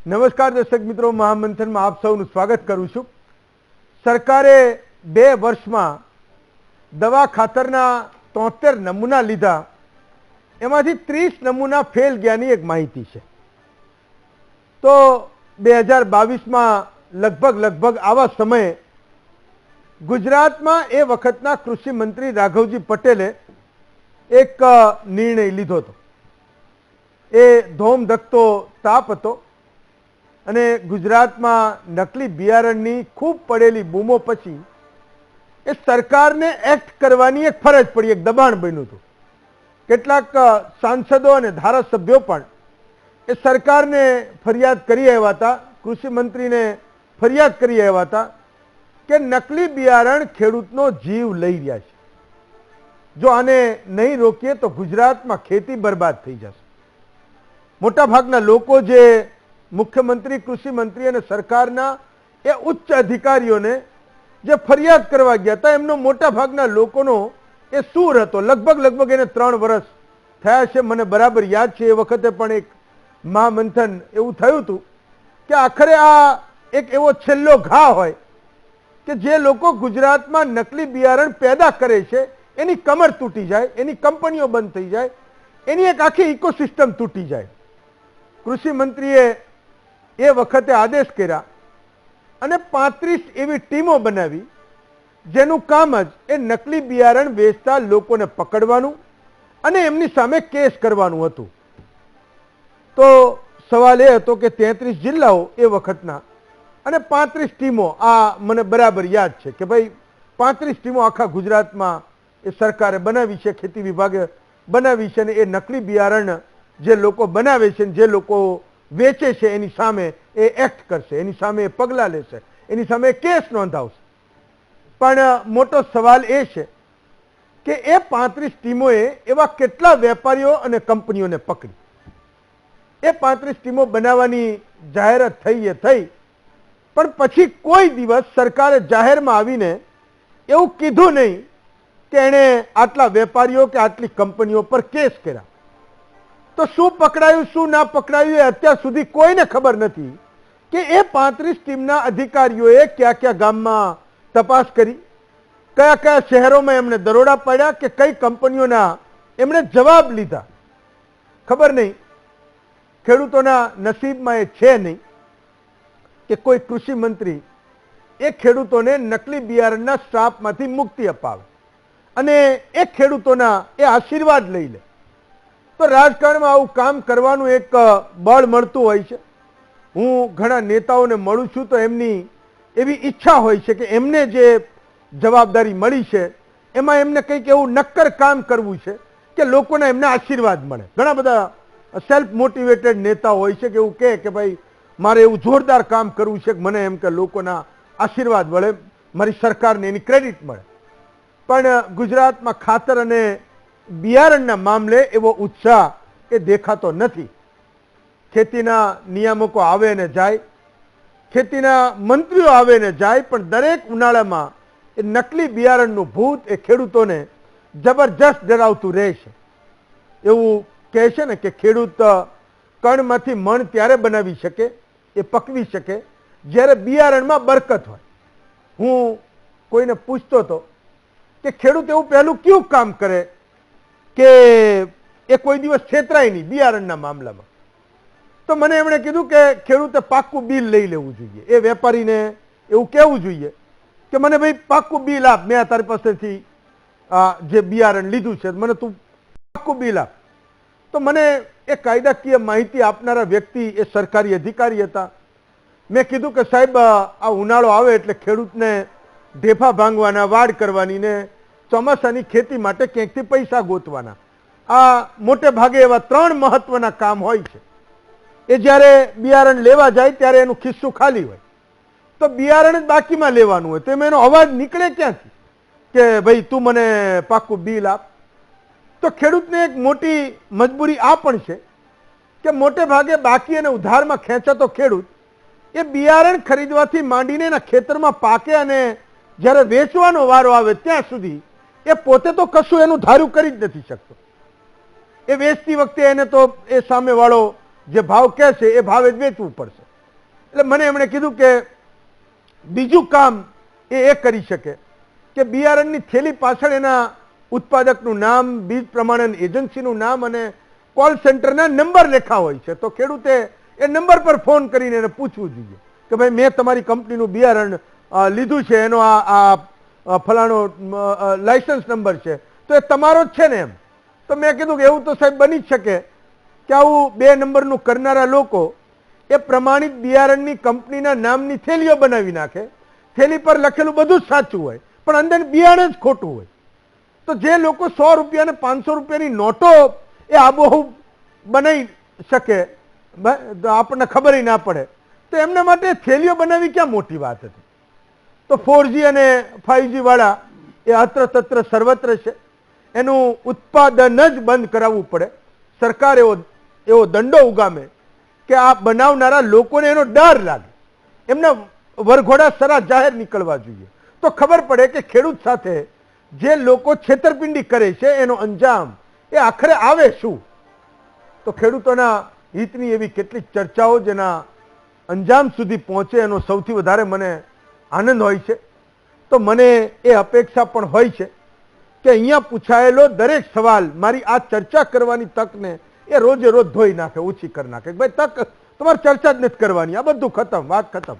નમસ્કાર દર્શક મિત્રો, મહામંથનમાં આપ સૌનું સ્વાગત કરું છું। સરકારે 2 વર્ષમાં દવા ખાતરના 73 નમૂના લીધા, એમાંથી 30 નમૂના ફેલ ગયાની એક માહિતી છે। તો 2022માં લગભગ આવા સમયે ગુજરાતમાં એ વખતના કૃષિ મંત્રી રાઘવજી પટેલે એક નિર્ણય લીધો હતો। એ ધોમધખતો તાપ હતો અને ગુજરાતમાં નકલી બિયારણની ખૂબ પડેલી બૂમો પછી એ સરકારને એક્ટ કરવાની એક ફરજ પડી, એક દબાણ બન્યું હતું। કેટલાક સાંસદો અને ધારાસભ્યો પણ એ સરકારને ફરિયાદ કરી આવ્યા હતા, કૃષિ મંત્રીને ફરિયાદ કરી આવ્યા હતા કે નકલી બિયારણ ખેડૂતનો જીવ લઈ રહ્યા છે। જો આને નહીં રોકીએ તો ગુજરાતમાં ખેતી બરબાદ થઈ જશે। મોટા ભાગના લોકો જે મુખ્યમંત્રી, કૃષિ મંત્રી અને સરકારના એ ઉચ્ચ અધિકારીઓને જે ફરિયાદ કરવા ગયા હતા, એમનો મોટા ભાગના લોકોનો એ સૂર હતો। લગભગ એને 3 વર્ષ થયા છે, મને બરાબર યાદ છે। એ વખતે પણ એક મહામંથન એવું થયું હતું કે આખરે આ એક એવો છેલ્લો ઘા હોય કે જે લોકો ગુજરાતમાં નકલી બિયારણ પેદા કરે છે એની કમર તૂટી જાય, એની કંપનીઓ બંધ થઈ જાય, એની એક આખી ઇકોસિસ્ટમ તૂટી જાય। કૃષિ મંત્રીએ એ વખતે આદેશ કર્યા અને 35 એવી ટીમો બનાવી જેનું કામ જ એ નકલી બિયારણ વેચતા લોકોને પકડવાનું અને એમની સામે કેસ કરવાનું હતું। તો સવાલ એ હતો કે 33 જિલ્લાઓ એ વખતના અને 35 ટીમો, આ મને બરાબર યાદ છે કે ભાઈ 35 ટીમો આખા ગુજરાતમાં એ સરકારે બનાવી છે, ખેતી વિભાગે બનાવી છે, અને એ નકલી બિયારણ જે લોકો બનાવે છે, જે લોકો વેચે છે એની સામે એ એક્ટ કરશે, એની સામે એ પગલાં લેશે, એની સામે કેસ નોંધાવશે। પણ મોટો સવાલ એ છે કે એ 35 ટીમોએ એવા કેટલા વેપારીઓ અને કંપનીઓને પકડી। એ 35 ટીમો બનાવવાની જાહેરાત થઈ એ થઈ, પણ પછી કોઈ દિવસ સરકારે જાહેરમાં આવીને એવું કીધું નહીં કે એણે આટલા વેપારીઓ કે આટલી કંપનીઓ પર કેસ કર્યા। તો શું પકડાયું, શું ના પકડાયું, એ અત્યાર સુધી કોઈને ખબર નથી કે એ 35 ટીમના અધિકારીઓએ કયા ગામમાં તપાસ કરી, કયા શહેરોમાં એમણે દરોડા પાડ્યા કે કઈ કંપનીઓના એમણે જવાબ લીધા, ખબર નહીં। ખેડૂતોના નસીબમાં એ છે નહીં કે કોઈ કૃષિ મંત્રી એ ખેડૂતોને નકલી બિયારણના શ્રાપમાંથી મુક્તિ અપાવે અને એ ખેડૂતોના એ આશીર્વાદ લઈ લે। તો રાજકારણમાં આવું કામ કરવાનું એક બળ મળતું હોય છે। હું ઘણા નેતાઓને મળું છું તો એમની એવી ઈચ્છા હોય છે કે એમને જે જવાબદારી મળી છે એમાં એમને કંઈક એવું નક્કર કામ કરવું છે કે લોકોના એમને આશીર્વાદ મળે। ઘણા બધા સેલ્ફ મોટિવેટેડ નેતા હોય છે કે એવું કે ભાઈ મારે એવું જોરદાર કામ કરવું છે કે મને એમ કે લોકોના આશીર્વાદ મળે, મારી સરકારને એની ક્રેડિટ મળે। પણ ગુજરાતમાં ખાતર અને બિયારણના મામલે એવો ઉત્સાહ એ દેખાતો નથી। ખેતીના નિયામકો આવે ને જાય, ખેતીના મંત્રીઓ આવે ને જાય, પણ દરેક ઉનાળામાં એ નકલી બિયારણનું ભૂત એ ખેડૂતોને જબરજસ્ત ડરાવતું રહે છે। એવું કહે છે ને કે ખેડૂત કણમાંથી મણ ત્યારે બનાવી શકે, એ પકવી શકે જ્યારે બિયારણમાં બરકત હોય। હું કોઈને પૂછતો હતો કે ખેડૂત એવું પહેલું કયું કામ કરે કે એ કોઈ દિવસ છેતરાય નહીં બિયારણના મામલામાં? તો મને એમણે કીધું કે ખેડૂતે પાક્કું બિલ લઈ લેવું જોઈએ। એ વેપારીને એવું કહેવું જોઈએ કે મને ભાઈ પાક્કું બિલ આપ, મેં તારી પાસેથી જે બિયારણ લીધું છે મને તું પાક્કું બિલ આપ। તો મને એ કાયદાકીય માહિતી આપનારા વ્યક્તિ એ સરકારી અધિકારી હતા। મેં કીધું કે સાહેબ, આ ઉનાળો આવે એટલે ખેડૂતને ઢેફા ભાંગવાના, વાડ કરવાની ને ચોમાસાની ખેતી માટે ક્યાંકથી પૈસા ગોતવાના, આ મોટે ભાગે એવા 3 મહત્વના કામ હોય છે। એ જ્યારે બિયારણ લેવા જાય ત્યારે એનું ખિસ્સું ખાલી હોય, તો બિયારણ જ બાકીમાં લેવાનું હોય, તો એમાં એનો અવાજ નીકળે ક્યાંથી કે ભાઈ તું મને પાક્કું બિલ આપ? તો ખેડૂતને એક મોટી મજબૂરી આ પણ છે કે મોટે ભાગે બાકી અને ઉધારમાં ખેંચાતો ખેડૂત એ બિયારણ ખરીદવાથી માંડીને એના ખેતરમાં પાકે અને જ્યારે વેચવાનો વારો આવે ત્યાં સુધી એ પોતે તો કશું એનું ધાર્યું કરી જ નથી શકતો। એ વેચતી વખતે એને તો એ સામેવાળો જે ભાવ કહે છે એ ભાવે જ વેચવું પડશે। એટલે મને એમણે કીધું કે બીજું કામ એ કરી શકે કે બિયારણની થેલી પાછળ એના ઉત્પાદકનું નામ, બીજ પ્રમાણન એજન્સીનું નામ અને કોલ સેન્ટરના નંબર લેખા હોય છે. તો ખેડૂતે એ નંબર પર ફોન કરીને એને પૂછવું જોઈએ કે ભાઈ મેં તમારી કંપનીનું બિયારણ લીધું છે, એનો આ ફલાણો લાયસન્સ નંબર છે, તો એ તમારો જ છે ને એમ. તો મેં કીધું કે એવું તો સાહેબ બની જ શકે કે આવું 2 નંબરનું કરનારા લોકો એ પ્રમાણિત બિયારણની કંપનીના નામની થેલીઓ બનાવી નાખે, થેલી પર લખેલું બધું જ સાચું હોય પણ અંદર બિયારણ જ ખોટું હોય. તો જે લોકો 100 રૂપિયા અને 500 રૂપિયાની નોટો એ આબોહૂબ બનાવી શકે, આપણને ખબર ના પડે, તો એમના માટે થેલીઓ બનાવી ક્યાં મોટી વાત હતી. તો 4G અને 5G વાળા એ અત્ર તત્ર સર્વત્ર છે, એનું ઉત્પાદન જ બંધ કરાવવું પડે. સરકાર એવો દંડો ઉગામે કે આ બનાવનારા લોકોને એનો ડર લાગે, એમના વરઘોડા સરા જાહેર નીકળવા જોઈએ, તો ખબર પડે કે ખેડૂત સાથે જે લોકો છેતરપિંડી કરે છે એનો અંજામ એ આખરે આવે શું. તો ખેડૂતોના હિતની એવી કેટલીક ચર્ચાઓ જેના અંજામ સુધી પહોંચે એનો સૌથી વધારે મને આનંદ હોય છે. તો મને એ અપેક્ષા પણ હોય છે કે અહીંયા પૂછાયેલો દરેક સવાલ મારી આ ચર્ચા કરવાની તકને એ રોજે રોજ ધોઈ નાખે, ઓછી કરી નાખે. ભાઈ તક તમારે ચર્ચા જ નથી કરવાની, આ બધું ખતમ, વાત ખતમ.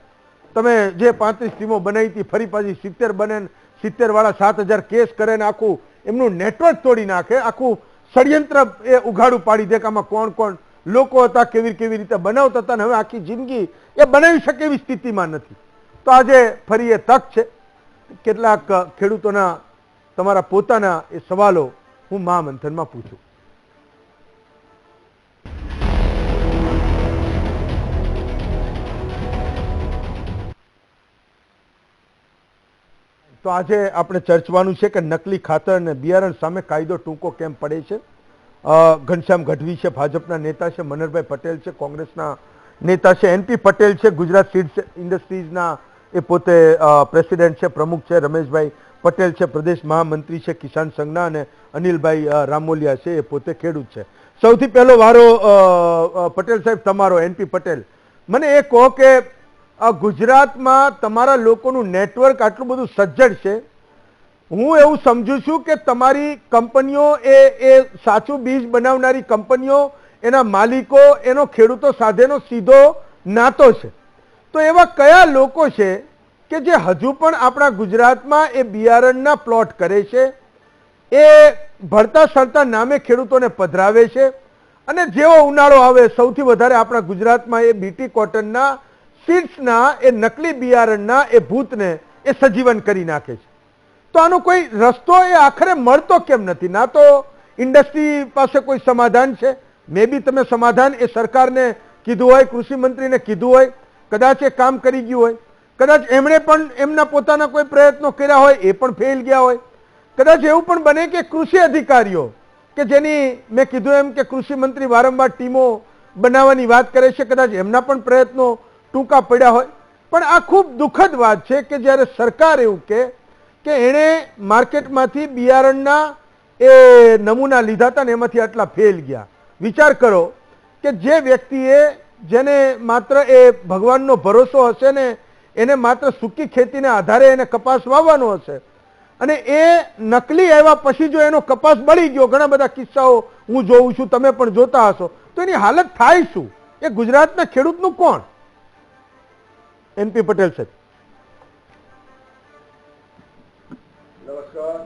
તમે જે 35 ટીમો બનાવી હતી ફરી પાછી 70 બને, 70 વાળા 7000 કેસ કરે ને આખું એમનું નેટવર્ક તોડી નાખે, આખું ષડયંત્ર એ ઉઘાડું પાડી દે કે આમાં કોણ કોણ લોકો હતા, કેવી રીતે બનાવતા હતા, ને હવે આખી જિંદગી એ બનાવી શકે એવી સ્થિતિમાં નથી. તો આજે ફરી એ તક છે. કેટલાક ખેડૂતોના તમારા પોતાના એ સવાલો હું મહામંથનમાં પૂછું. તો આજે આપણે ચર્ચવાનું છે કે નકલી ખાતર અને બિયારણ સામે કાયદો ટૂંકો કેમ પડે છે. ઘનશ્યામ ગઢવી છે, ભાજપના નેતા છે, મનહરભાઈ પટેલ છે, કોંગ્રેસના નેતા છે, NP પટેલ છે, ગુજરાત સીડ્સ ઇન્ડસ્ટ્રીઝના એ પોતે પ્રેસિડેન્ટ છે, પ્રમુખ છે, રમેશભાઈ પટેલ છે, પ્રદેશ મહામંત્રી છે કિસાન સંઘના, અને અનિલભાઈ રામોલિયા છે, એ પોતે ખેડૂત છે. સૌથી પહેલો વારો પટેલ સાહેબ તમારો, NP પટેલ. મને એ કહો કે ગુજરાતમાં તમારા લોકોનું નેટવર્ક આટલું બધું સજ્જડ છે, હું એવું સમજુ છું કે તમારી કંપનીઓ એ સાચું બીજ બનાવનારી કંપનીઓ, એના માલિકો, એનો ખેડૂતો સાથેનો સીધો નાતો છે. તો એવા કયા લોકો છે કે જે હજુ પણ આપણા ગુજરાતમાં એ બિયારણના પ્લોટ કરે છે, એ ભરતા સરતા નામે ખેડૂતોને પધરાવે છે, અને જેવો ઉનાળો આવે સૌથી વધારે આપણા ગુજરાતમાં એ BT કોટનના સીડ્સના એ નકલી બિયારણના એ ભૂતને એ સજીવન કરી નાખે છે. તો આનો કોઈ રસ્તો એ આખરે મળતો કેમ નથી? ના તો ઇન્ડસ્ટ્રી પાસે કોઈ સમાધાન છે, મે બી તમે સમાધાન એ સરકારને કીધું હોય, કૃષિ મંત્રીને કીધું હોય, કદાચ એ કામ કરી ગયું હોય, કદાચ એમણે પણ એમના પોતાના કોઈ પ્રયત્નો કર્યા હોય, એ પણ ફેલ ગયા હોય. કદાચ એવું પણ બને કે કૃષિ અધિકારીઓ કે જેની મેં કીધું એમ કે કૃષિ મંત્રી વારંવાર ટીમો બનાવવાની વાત કરે છે, કદાચ એમના પણ પ્રયત્નો ટૂંકા પડ્યા હોય. પણ આ ખૂબ દુઃખદ વાત છે કે જ્યારે સરકાર એવું કે એણે માર્કેટમાંથી બિયારણના એ નમૂના લીધા હતા ને એમાંથી આટલા ફેલ ગયા. વિચાર કરો કે જે વ્યક્તિએ, જેને માત્ર એ ભગવાનનો ભરોસો હશે ને, એને માત્ર સૂકી ખેતીના આધારે એને કપાસ વાવવાનો હશે, અને એ નકલી આવ્યા પછી જો એનો કપાસ બળી ગયો, ઘણા બધા કિસ્સાઓ હું જોઉં છું, તમે પણ જોતા હશો, તો એની હાલત થાય શું? એ ગુજરાતના ખેડૂતનું કોણ? NP પટેલ સાહેબ. નમસ્કાર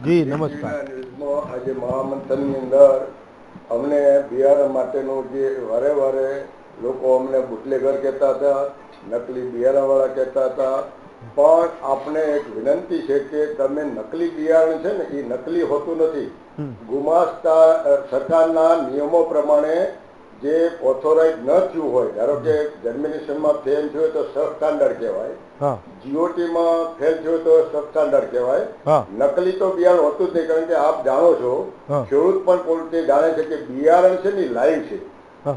જી નમસ્કાર. આજે મહામંથનની અંદર અમને બિયારણ માટેનું જે વારે લોકો અમને બુટલેગર કહેતા હતા, નકલી બિયારણવાળા કહેતા હતા, પણ આપણે એક વિનંતી છે કે તમે નકલી બિયારણ છે ને એ નકલી હોતું નથી. ગુમાસ્તા સરકારના નિયમો પ્રમાણે જે ઓથોરાઇઝ ન થયું હોય, ધારો કે જર્મિનેશનમાં ફેલ થયું તો સબ સ્ટાન્ડર્ડ કહેવાય, GOT-માં ફેલ થયું તો સબ સ્ટાન્ડર્ડ કહેવાય. નકલી તો બિયારણ હોતું જ નહીં, કારણ કે આપ જાણો છો, ખેડૂત પણ પોતે જાણે છે કે બિયારણ છે ને લાઈવ છે.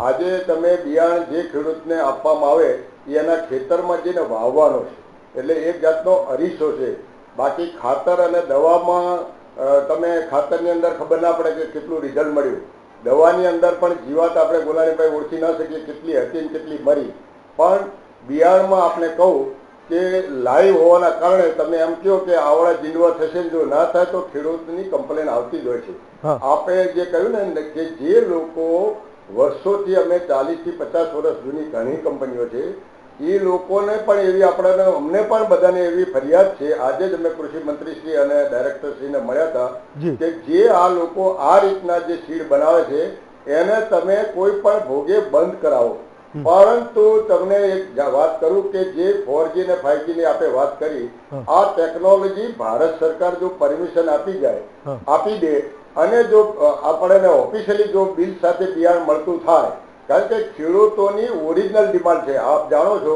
આજે તમે બિયારણ જે ખેડૂતને આપવામાં આવે એ એના ખેતરમાં જઈને વાવવાનો છે, એટલે એક જાતનો અરીસો છે. બાકી ખાતર અને દવામાં તમે ખાતરની અંદર ખબર ના પડે કે કેટલું રિઝલ્ટ મળ્યું, દવાની અંદર પણ જીવાત આપણે ગોલાણીભાઈ ઓળખી ના શકીએ કેટલી હતી ને કેટલી મરી. પણ બિયારણમાં આપણે કહું કે લાઈવ હોવાના કારણે તમે એમ કહો કે આવડા જીંડવા થશે, જો ના થાય તો ખેડૂતની કમ્પ્લેન આવતી જ હોય છે. આપણે જે કહ્યું ને કે જે લોકો વર્ષોથી અમે 40 થી 50 વર્ષ જૂની ઘણી કંપનીઓ છે, એ લોકોને પણ એવી આપણને અમને પણ બધાને એવી ફરિયાદ છે. આજે જ અમે કૃષિ મંત્રીશ્રી અને ડાયરેક્ટરશ્રીને મળ્યા હતા કે જે આ લોકો આ રીતના જે સીડ બનાવે છે એને તમે કોઈ પણ ભોગે બંધ કરાવો. પરંતુ તમને એક વાત કરું કે જે 4G અને 5G ની આપણે વાત કરી, આ ટેકનોલોજી ભારત સરકાર જો પરમિશન આપી દે અને જો આપણને ઓફિશિયલી જો બિલ સાથે બિયારણ મળતું થાય, કારણ કે ખેડૂતોની ઓરિજિનલ ડિમાન્ડ છે. આપ જાણો છો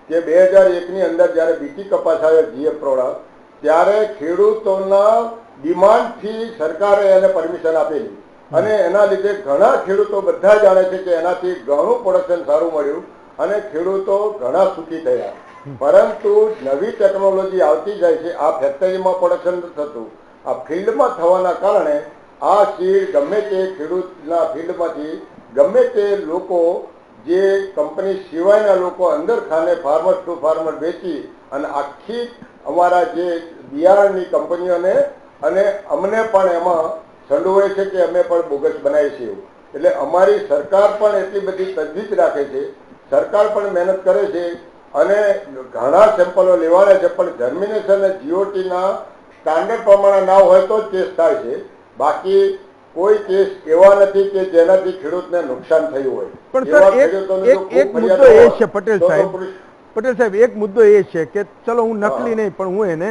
કે 2001 ની અંદર જયારે બીટી કપાસ આવ્યો GF પ્રોડક્ટ, ત્યારે ખેડૂતોના ડિમાન્ડથી સરકારે એને પરમિશન આપેલી અને એના લીધે ઘણા ખેડૂતો બધા જાણે છે કે એનાથી ઘણું પ્રોડક્શન સારું મળ્યું અને ખેડૂતો ઘણા સુખી થયા. પરંતુ નવી ટેકનોલોજી આવતી જાય છે. આ ફેક્ટરીમાં પ્રોડક્શન થતું, આ ફિલ્ડમાં થવાના કારણે આ સીડ ગમે તે ખેડૂતના ફિલ્ડમાંથી ગમે તે લોકો જે કંપની સિવાયના લોકો અંદર ખાને ફાર્મર ટુ ફાર્મર વેચી અને આખી અમારા જે બિયારણની કંપનીઓને અને અમને પણ એમાં સંડોવાય છે કે અમે પણ બોગસ બનાવીએ છીએ. એટલે અમારી સરકાર પણ એટલી બધી તજવીજ રાખે છે, સરકાર પણ મહેનત કરે છે અને ઘણા સેમ્પલો લેવાના છે, પણ જર્મિનેશન અને જીઓટીના સ્ટાન્ડર્ડ પ્રમાણે ના હોય તો જ કેસ થાય છે. બાકી કોઈ કેસ એવા નથી કે જેનાથી ખેડૂતને નુકસાન થયું હોય. પણ સર એક મુદ્દો એ છે પટેલ સાહેબ, એક મુદ્દો એ છે કે ચલો હું નકલી નહીં પણ હું એને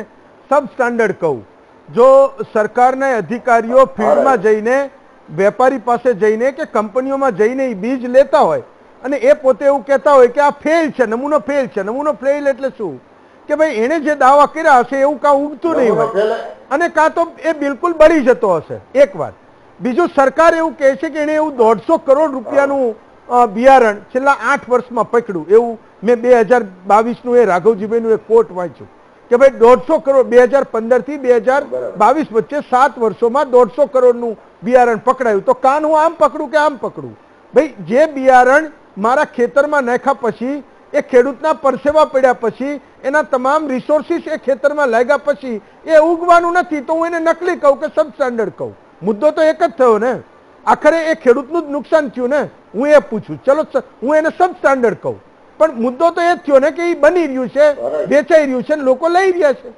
સબ સ્ટાન્ડર્ડ કહું. જો સરકારના અધિકારીઓ ફિલ્ડમાં જઈને વેપારી પાસે જઈને કે કંપનીઓમાં જઈને એ બીજ લેતા હોય અને એ પોતે એવું કહેતા હોય કે આ ફેલ છે, નમૂનો ફેલ છે. નમૂનો ફેલ એટલે શું કે ભાઈ એને જે દાવા કર્યા હશે એવું કાં ઉગતું નહીં હોય અને કાં તો એ બિલકુલ બળી જતો હશે. એક વાત. બીજું, સરકાર એવું કહે છે કે એને એવું 150 કરોડ રૂપિયાનું બિયારણ છેલ્લા 8 વર્ષમાં પકડ્યું. એવું મેં 2022નું એ રાઘવજીભાઈનું એક કોટ વાંચ્યું કે ભાઈ 150 કરોડ 2015 થી 2022 વચ્ચે 7 વર્ષોમાં 150 કરોડનું બિયારણ પકડાયું. તો કાન હું આમ પકડું કે આમ પકડું? ભાઈ જે બિયારણ મારા ખેતરમાં નાખ્યા પછી, એ ખેડૂતના પરસેવા પડ્યા પછી, એના તમામ રિસોર્સિસ એ ખેતરમાં લાગ્યા પછી એ ઉગવાનું નથી તો હું એને નકલી કહું કે સબ સ્ટાન્ડર્ડ કહું? મુદ્દો તો એક જ થયો ને. આખરે એ ખેડૂતનું જ નુકસાન થયું ને. હું એ પૂછું, ચલો હું એને સબ સ્ટાન્ડર્ડ કહું, પણ મુદ્દો તો એ જ થયો ને કે એ બની રહ્યું છે, વેચાઈ રહ્યું છે, લોકો લઈ રહ્યા છે.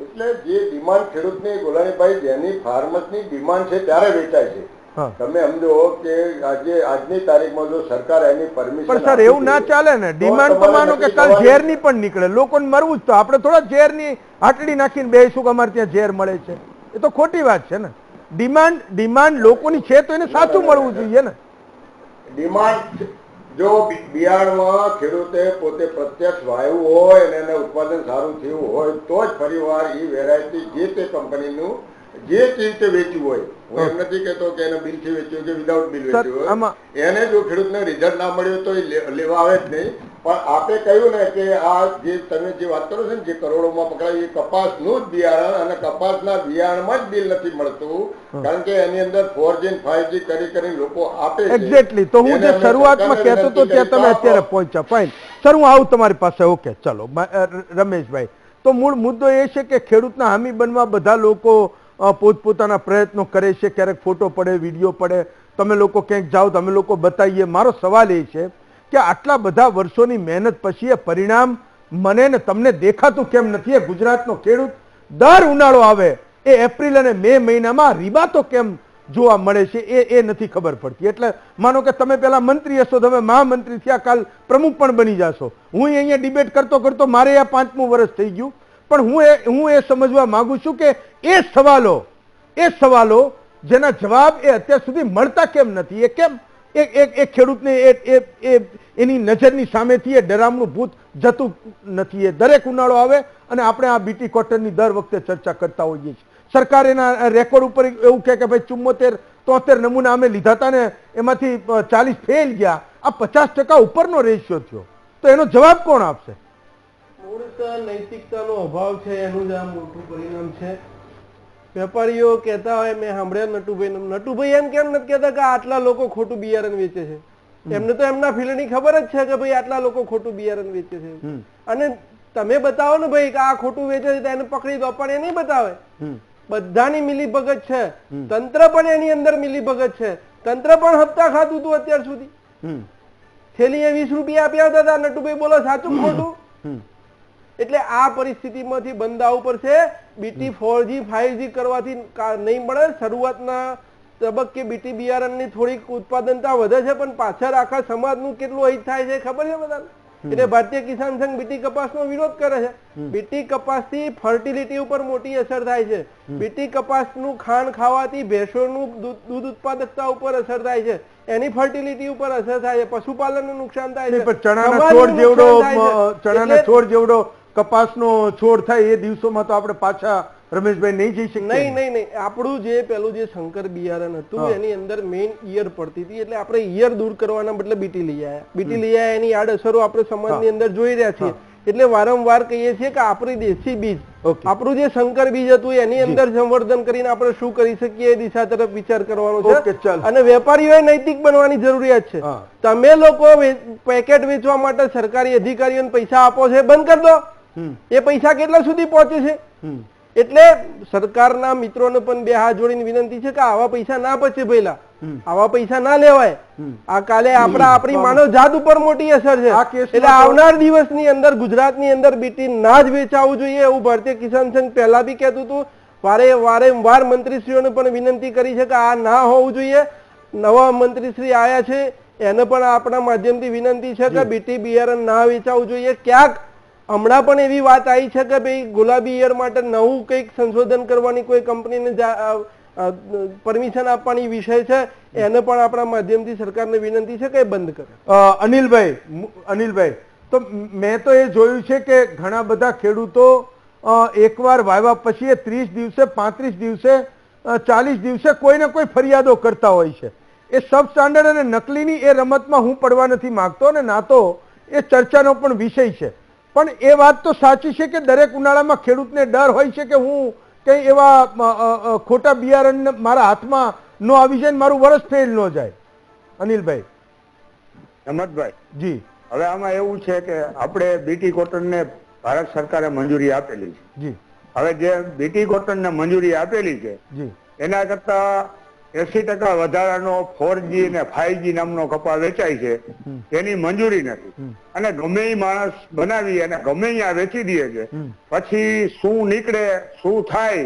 એટલે જે ડિમાન્ડ ખેડૂતની ગોલાણીભાઈ જેની ફાર્મર્સની ડિમાન્ડ છે ત્યારે વેચાય છે. તમે સમજો કે આજની તારીખમાં જો સરકાર એની પરમિશન, પણ સર એવું ના ચાલે ને. ડિમાન્ડ તો માનો કે કાલ ઝેરની પણ નીકળે, લોકોને મરવું જ તો આપણે થોડા ઝેરની હાટડી નાખીને બેસું કે અમારે ત્યાં ઝેર મળે છે. એ તો ખોટી વાત છે ને. ડિમાન્ડ લોકોની છે તો એને સાચું મળવું જોઈએ ને. ડિમાન્ડ જો બિયારણમાં ખેડૂતે પોતે પ્રત્યક્ષ વાયુ હોય અને એને ઉત્પાદન સારું થયું હોય તો જ ફરીવાર એ વેરાયટી જે તે કંપનીનું જે રીતે વેચ્યું હોય, હું એમ નથી કહેતો કે એને બિલથી વેચ્યું કે વિધાઉટ બિલ વેચ્યું હોય, એને જો ખેડૂતને રિઝલ્ટ ના મળ્યું તો એ લેવા આવે જ નહીં. પણ આપણે કહ્યું ને કે આ જે તમે જે વાત કરો છો ને, જે કરોડોમાં પકડાય એ કપાસનું જ બિયારણ અને કપાસના બિયારણમાં જ બિલ નથી મળતું, કારણ કે એની અંદર 4G અને 5G કરીને લોકો આપે છે. એક્ઝેક્ટલી. તો હું જે શરૂઆતમાં કહેતો હતો ત્યાં તમે અત્યારે પહોંચ્યા. ફાઇન સર, હું આવું તમારી પાસે. ઓકે, ચલો રમેશભાઈ. તો મૂળ મુદ્દો એ છે કે ખેડૂતના હામી બનવા બધા લોકો પોતપોતાના પ્રયત્નો કરે છે. ક્યારેક ફોટો પડે, વિડીયો પડે, તમે લોકો ક્યાંક જાઓ તમે લોકો બતાવીએ. મારો સવાલ એ છે કે આટલા બધા વર્ષોની મહેનત પછી એ પરિણામ મને ને તમને દેખાતું કેમ નથી? એ ગુજરાતનો ખેડૂત દર ઉનાળો આવે એ એપ્રિલ અને મે મહિનામાં રીબાતો કેમ જોવા મળે છે એ નથી ખબર પડતી. એટલે માનો કે તમે પેલા મંત્રી હશો, તમે મહામંત્રી થયા, કાલ પ્રમુખ પણ બની જશો. હું અહીંયા ડિબેટ કરતો કરતો મારે આ 5મું વર્ષ થઈ ગયું, પણ હું એ સમજવા માંગુ છું કે એ સવાલો જેના જવાબ એ અત્યાર સુધી મળતા કેમ નથી? એ કેમ એક ખેડૂતને એની નજરની સામેથી એ ડરામણું ભૂત જતું નથી? એ દરેક ઉનાળો આવે અને આપણે આ બીટી કોટનની દર વખતે ચર્ચા કરતા હોઈએ છીએ. સરકાર એના રેકોર્ડ ઉપર એવું કહે કે ભાઈ 74-73 નમૂના અમે લીધા હતા ને એમાંથી 40 ફેલ ગયા. આ 50% ઉપરનો રેશિયો થયો, તો એનો જવાબ કોણ આપશે? મૂળતઃ નૈતિકતાનો અભાવ છે, એનું જ આ મોટું પરિણામ છે. વેપારીઓ કહેતા હોય, મેં સાંભળ્યા નટુભાઈ એમ કેમ નથી કહેતા કે આટલા લોકો ખોટું બિયારણ વેચે છે? એમને તો એમના ફિલ્ડની ખબર જ છે કે ભાઈ આટલા લોકો ખોટું બિયારણ વેચે છે, અને તમે બતાવો ને ભાઈ કે આ ખોટું વેચે છે એને પકડી દો, પણ એ નહીં બતાવે. બધાની મિલીભગત છે, તંત્ર પણ એની અંદર મિલીભગત છે. તંત્ર પણ હપ્તા ખાતું હતું અત્યાર સુધી. થેલીએ 20 રૂપિયા આપ્યા હતા. નટુભાઈ બોલો સાચું ખોટું? એટલે આ પરિસ્થિતિમાંથી બંધ આવવું પડશે. બીટી 4G 5G કરવાથી નહીં મળે. શરૂઆતના તબક્કે બીટી બિયારણની થોડીક ઉત્પાદનતા વધે છે, પણ પાછળ આખા સમાજનું કેટલું હિત થાય છે ખબર છે બધાને? એટલે ભારતીય કિસાન સંઘ બીટી કપાસનો વિરોધ કરે છે. બીટી કપાસથી ફર્ટિલિટી ઉપર મોટી અસર થાય છે. બીટી કપાસનું ખાંડ ખાવાથી ભેંસોનું દૂધ ઉત્પાદકતા ઉપર અસર થાય છે, એની ફર્ટિલિટી ઉપર અસર થાય છે, પશુપાલનનું નુકસાન થાય છે. ચણાના છોડ જેવડો કપાસનો છોડ થાય એ દિવસોમાં તો આપણે પાછા રમેશભાઈ નહીં જઈ શકીએ. નહીં. આપણું જે પેલું જે શંકર બિયારણ હતું એની અંદર મેઇન ઈયર પડતી હતી, એટલે આપણે ઈયર દૂર કરવાના બદલે બીટી લઈ આવ્યા. બીટી લઈ આવ્યા એની આડઅસરો આપણે સમાજની અંદર જોઈ રહ્યા છીએ. એટલે વારંવાર કહીએ છીએ કે આપણી દેશી બીજ, આપણું જે શંકર બીજ હતું એની અંદર સંવર્ધન કરીને આપણે શું કરી શકીએ એ દિશા તરફ વિચાર કરવાનો છે. અને વેપારીઓએ નૈતિક બનવાની જરૂરિયાત છે. તમે લોકો પેકેટ વેચવા માટે સરકારી અધિકારીઓને પૈસા આપો છો, બંધ કરી દો. એ પૈસા કેટલા સુધી પહોંચે છે? એટલે સરકારના મિત્રોને પણ બે હાથ જોડીને વિનંતી છે કે આવા પૈસા ના પચે પહેલા, આવા પૈસા ના લેવાય. આ કાલે આપણી માનવ જાત ઉપર મોટી અસર છે. એટલે આવનાર દિવસની અંદર ગુજરાતની અંદર બીટી ના જ વેચાવું જોઈએ એવું ભારતીય કિસાન સંઘ પહેલા બી કહેતું હતું. વારંવાર મંત્રીશ્રીઓને પણ વિનંતી કરી છે કે આ ના હોવું જોઈએ. નવા મંત્રીશ્રી આયા છે એને પણ આપણા માધ્યમથી વિનંતી છે કે બીટી બિયારણ ના વેચાવું જોઈએ. ક્યાંક હમણાં પણ એવી વાત આવી છે કે ભાઈ ગુલાબી ઈયર માટે નવું કંઈક સંશોધન કરવાની કોઈ કંપનીને પરમિશન આપવાની વિષય છે, એને પણ આપણા માધ્યમથી સરકારને વિનંતી છે કે બંધ કરે. અનિલભાઈ, તો મેં તો એ જોયું છે કે ઘણા બધા ખેડૂતો એકવાર વાવ્યા પછી 30 દિવસે 35 દિવસે 40 દિવસે કોઈ ને કોઈ ફરિયાદો કરતા હોય છે. એ સબ સ્ટાન્ડર્ડ અને નકલીની એ રમતમાં હું પડવા નથી માંગતો, અને ના તો એ ચર્ચાનો પણ વિષય છે. પણ એ વાત તો સાચી છે કે દરેક ઉનાળામાં ખેડૂતને ડર હોય છે કે હું કઈ એવા ખોટા બિયારણ મારા હાથમાં ન આવી જાય, મારું વર્ષ ફેલ ન જાય. અનિલભાઈ. હેમંતભાઈ જી, હવે આમાં એવું છે કે આપણે બીટી કોટનને ભારત સરકારે મંજૂરી આપેલી છે. જી. હવે જે બીટી કોટનને મંજૂરી આપેલી છે જી, એના કરતા 80% વધારાનો 4G અને 5G નામનો કપા વેચાય છે, એની મંજૂરી નથી. અને ગમે એ માણસ બનાવી અને ગમે ત્યાં વેચી દે છે. પછી શું નીકળે શું થાય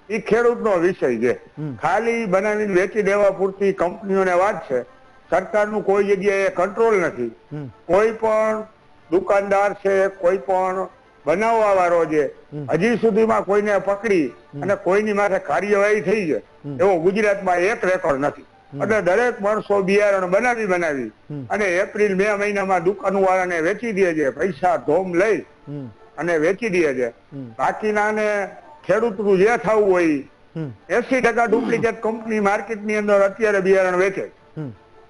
એ ખેડૂતનો વિષય છે. ખાલી બનાવીને વેચી દેવા પૂરતી કંપનીઓને વાત છે. સરકારનું કોઈ જગ્યાએ કંટ્રોલ નથી. કોઈ પણ દુકાનદાર છે, કોઈ પણ બનાવવા વાળો છે, હજી સુધીમાં કોઈને પકડી અને કોઈની માથે કાર્યવાહી થઈ છે એવો ગુજરાતમાં એક રેકોર્ડ નથી. એટલે દરેક માણસો બિયારણ બનાવી અને એપ્રિલ મે મહિનામાં દુકાનો વાળાને વેચી દે છે, પૈસા ધોમ લઈ અને વેચી દે છે. બાકીનાને ખેડૂતનું જે થવું હોય 80% ડુપ્લિકેટ કંપની માર્કેટની અંદર અત્યારે બિયારણ વેચે.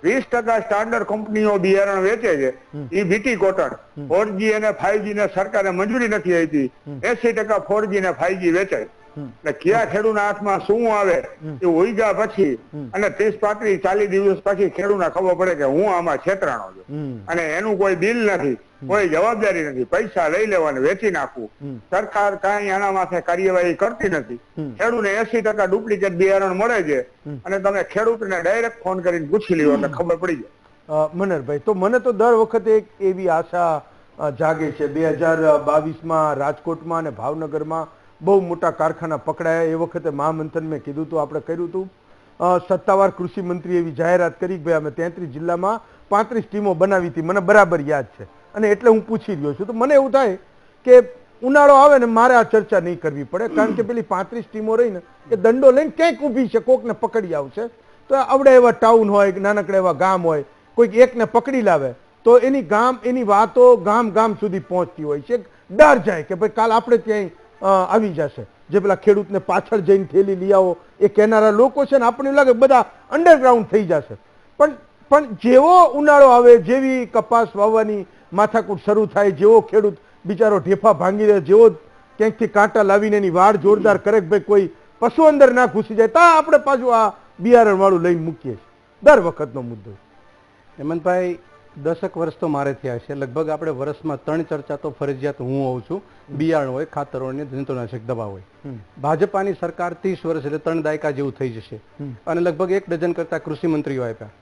20% સ્ટાન્ડર્ડ કંપનીઓ બિયારણ વેચે છે. એ બીટી કોટન 4G અને 5G ને સરકારે મંજૂરી નથી આપી. 80% 4G અને 5G વેચાય. એટલે કયા ખેડૂતના હાથમાં શું આવે એ ઉઈગા પછી અને 30, 35, 40 દિવસ પછી ખેડૂતને ખબર પડે કે હું આમાં છેતરાણો છું અને એનું કોઈ બિલ નથી, કોઈ જવાબદારી નથી, પૈસા લઈ લેવાને વેચી નાખવું. સરકાર કાંઈ આના માથે કાર્યવાહી કરતી નથી. ખેડૂતને 80% ડુપ્લિકેટ બિયારણ મળે છે અને તમે ખેડૂતને ડાયરેક્ટ ફોન કરીને પૂછી લ્યો એટલે ખબર પડી જાય. મનહરભાઈ, તો મને તો દર વખતે એક એવી આશા જાગે છે. 2022માં રાજકોટમાં અને ભાવનગરમાં બહુ મોટા કારખાના પકડાયા. એ વખતે મહામંથન મેં કીધું હતું, આપણે કર્યું હતું. સત્તાવાર કૃષિ મંત્રી એવી જાહેરાત કરી કે ભાઈ અમે 33 જિલ્લામાં 35 ટીમો બનાવી હતી. મને બરાબર યાદ છે અને એટલે હું પૂછી રહ્યો છું. તો મને એવું થાય કે ઉનાળો આવે ને મારે આ ચર્ચા નહીં કરવી પડે, કારણ કે પેલી 35 ટીમો રહીને એ દંડો લઈને ક્યાંક ઊભી છે, કોકને પકડી આવશે. તો આવડે એવા ટાઉન હોય, નાનકડા એવા ગામ હોય, કોઈક એકને પકડી લાવે તો એની વાતો ગામ સુધી પહોંચતી હોય છે. ડર જાય કે ભાઈ કાલ આપણે ત્યાં આવી જશે. જે પેલા ખેડૂતને પાછળ જઈને થેલી લઈ આવો એ કહેનારા લોકો છે ને, આપણને લાગે બધા અંડરગ્રાઉન્ડ થઈ જશે. પણ જેવો ઉનાળો આવે, જેવી કપાસ વાવવાની માથાકૂટ શરૂ થાય, જેવો ખેડૂત બિચારો ઢેફા ભાંગી રહે, જેવો ક્યાંકથી કાંટા લાવીને એની વાડ જોરદાર કરે કે ભાઈ કોઈ પશુ અંદર ના ઘૂસી જાય, તા આપણે પાછું આ બિયારણ વાળું લઈને મૂકીએ છીએ. દર વખતનો મુદ્દો. હેમંતભાઈ 10 વર્ષ તો મારે થયા છે. લગભગ આપણે વર્ષમાં 3 ચર્ચા તો ફરજિયાત હું હોઉં છું. બિયારણ હોય, ખાતર હોય ને જંતુનાશક દવા હોય. ભાજપાની સરકાર 30 વર્ષ એટલે 3 દાયકા જેવું થઈ જશે અને લગભગ 1 ડઝન કરતા કૃષિ મંત્રીઓ આપ્યા.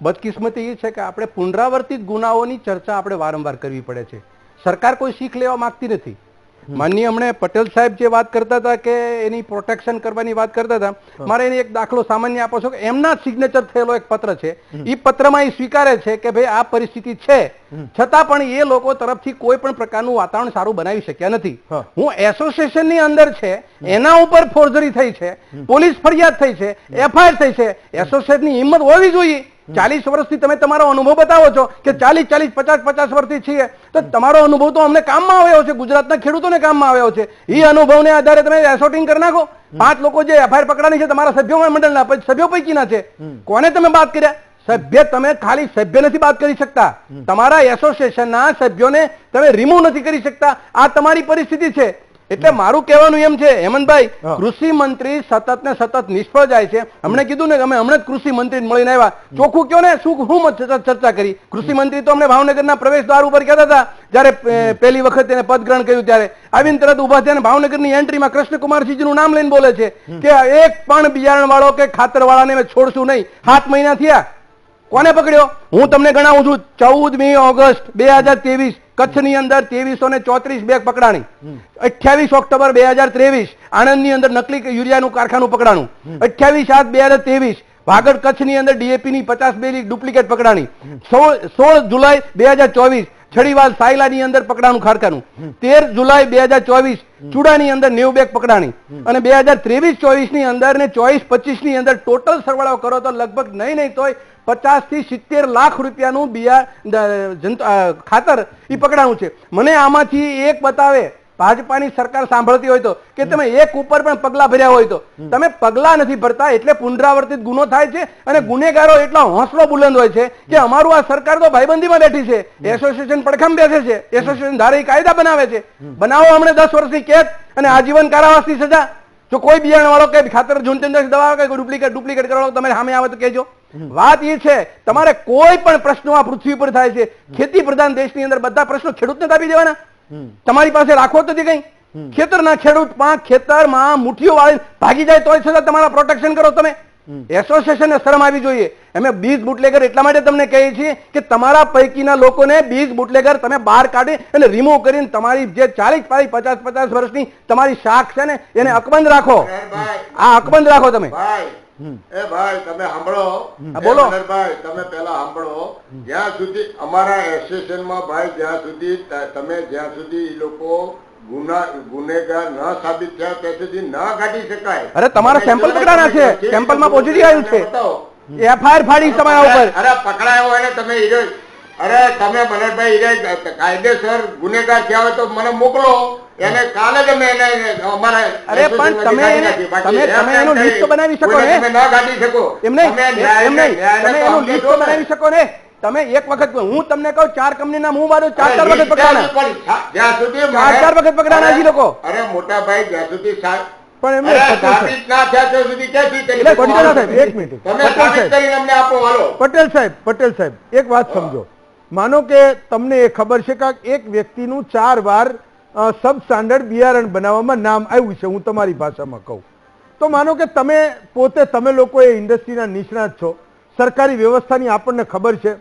બદકિસ્મતી એ છે કે આપણે પુનરાવર્તિત ગુનાઓની ચર્ચા આપણે વારંવાર કરવી પડે છે. સરકાર કોઈ શીખ લેવા માંગતી નથી. માનનીય હમણે પટેલ સાહેબ જે વાત કરતા હતા કે એની પ્રોટેક્શન કરવાની વાત કરતા હતા, મારે એની એક દાખલો સામાન્ય આપો છો કે એમના સિગ્નેચર થયેલો એક પત્ર છે. એ પત્રમાં એ સ્વીકારે છે કે ભાઈ આ પરિસ્થિતિ છે, છતાં પણ એ લોકો તરફથી કોઈ પણ પ્રકારનું વાતાવરણ સારું બનાવી શક્યા નથી. હું એસોસિએશનની અંદર છે એના ઉપર ફોર્જરી થઈ છે, પોલીસ ફરિયાદ થઈ છે, એફઆઈઆર થઈ છે. એસોસિએશનની હિંમત હોવી જોઈએ. 40 વર્ષથી તમે તમારો અનુભવ બતાવો છો કે 40, 50 વર્ષથી છીએ, તો તમારો અનુભવ તો અમને કામમાં આવ્યો છે, ગુજરાતના ખેડૂતોને કામમાં આવ્યો છે. એ અનુભવને આધારે તમે એસોર્ટિંગ કરી નાખો. 5 લોકો જે એફઆઈઆર પકડાની છે તમારા સભ્યો મંડળના સભ્યો પૈકીના છે, કોને તમે વાત કર્યા? સભ્ય તમે ખાલી સભ્ય નથી વાત કરી શકતા, તમારા એસોસિએશનના સભ્યોને તમે રિમૂવ નથી કરી શકતા. આ તમારી પરિસ્થિતિ છે. એટલે મારું કહેવાનું એમ છે હેમંતભાઈ, કૃષિ મંત્રી સતત ને સતત નિષ્ફળ જાય છે. હમણે કીધું ને કે અમે હમણાં જ કૃષિ મંત્રી મળીને આવ્યા. ચોખ્ખું કયો ને, શું ચર્ચા કરી? કૃષિ મંત્રી તો અમને ભાવનગરના પ્રવેશ દ્વાર ઉપર કહેતા હતા જયારે પહેલી વખત એને પદ ગ્રહણ કર્યું ત્યારે આવીને તરત ઉભા થયા ભાવનગરની એન્ટ્રીમાં કૃષ્ણકુમારસિંહજીનું નામ લઈને બોલે છે કે એક પણ બિયારણ વાળો કે ખાતર વાળાને મેં છોડશું નહીં. 7 મહિના થયા. કોને પકડ્યો? હું તમને ગણાવું છું. 14મી ઓગસ્ટ 2023 કચ્છની અંદર 2334 બેગ પકડાણી. 28 ઓક્ટોબર 2023 આણંદની અંદર નકલી યુરિયાનું કારખાનું પકડાણું. 28/7/2023 વાગડ કચ્છની અંદર ડીએપી ની 50 બેગ ડુપ્લિકેટ પકડાણી. 16 જુલાઈ 2024 છડીવાલ સાયલાની અંદર પકડાણું કારખાનું. 13 જુલાઈ 2024 ચુડાની અંદર 90 બેગ પકડાણી. અને 2023-24 ની અંદર ને 24-25 ની અંદર ટોટલ સરવાળો કરો તો લગભગ નહીં તોય 50 થી 70 લાખ રૂપિયાનું ખાતર એ પકડાણું છે. મને આમાંથી એક બતાવે ભાજપાની સરકાર સાંભળતી હોય તો કે તમે એક ઉપર પણ પગલા ભર્યા હોય તો. તમે પગલા નથી ભરતા એટલે પુનરાવર્તિત ગુનો થાય છે અને ગુનેગારો એટલો હોંસલો બુલંદ હોય છે કે અમારું આ સરકાર તો ભાઈબંધીમાં બેઠી છે, એસોસિએશન પડખમ બેસે છે, એસોસિએશન ધારે કાયદા બનાવે છે. બનાવો અમને 10 વર્ષની કેદ અને આજીવન કારાવાસની સજા. જો કોઈ બિયારણ વાળો કે ખાતર જંતુનાશક દવા કે ડુપ્લિકેટ કરો તમે સામે આવે તો કહેજો. વાત એ છે તમારે કોઈ પણ પ્રશ્નો આ પૃથ્વી પર થાય છે, ખેતી પ્રધાન દેશની અંદર બધા પ્રશ્નો ખેડૂતને દાબી દેવાના. તમારી પાસે રાખો તો કઈ ખેતરના ખેડૂત ખેતરમાં મુઠ્ઠીઓ વાળી ભાગી જાય તોય છતાં તમારા પ્રોટેક્શન કરો તમે. એસોસિએશનને શરમ આવી જોઈએ. અમે બીજ બુટલેગર એટલા માટે તમને કહીએ છીએ કે તમારા પૈકીના લોકોને બીજ બુટલેગર તમે બહાર કાઢી અને રિમૂવ કરીને તમારી જે 40, 50 વર્ષની તમારી શાખ છે ને એને અકબંધ રાખો. આ અકબંધ રાખો તમે. એ ભાઈ તમે સાંભળો. બોલો ભાઈ તમે પેલા સાંભળો. જ્યાં સુધી અમારા એસોસિએશનમાં ભાઈ જ્યાં સુધી એ લોકો ગુનેગાર ન સાબિત થયા ત્યાં સુધી ન કાઢી શકાય. અરે તમારા સેમ્પલ પકડાના છે, સેમ્પલમાં પોઝિટિવ આવ્યું છે, એફઆઈઆર ફાડી તમારા ઉપર. અરે પકડાયો હોય ને તમે અરે તમે મનોહરભાઈ કાયદેસર ગુનેગાર થયા હોય તો મને મોકલો. એને કાલે જ અમે અમારા અરે પણ તમે એનું લિસ્ટ બનાવી શકો ને, તમે ના કાઢી શકો. એમ નહીં તમે એનું લિસ્ટ બનાવી શકો ને. તમે એક વખત હું તમને કહું 4 કંપનીના હું મારું 4 વખત પકડાણા, જ્યાં સુધી 4 વખત પકડાણા હજી લોકો. અરે મોટા ભાઈ જ્યાં સુધી પણ એમને સાબિત ના થયા ત્યાં સુધી ક્યાંથી કરી એટલે પટેલ સાહેબ એક મિનિટ, તમે સાબિત કરીને અમને આપો. હાલો પટેલ સાહેબ એક વાત સમજો. માનો કે તમને એ ખબર છે કે એક વ્યક્તિનું 4 વાર સબ સ્ટાન્ડર્ડ બિયારણ બનાવવામાં નામ આવ્યું છે, હું તમારી ભાષામાં કહું તો માનો કે તમે લોકો એ ઇન્ડસ્ટ્રીના નિષ્ણાત છો, સરકારી વ્યવસ્થાની આપણને ખબર છે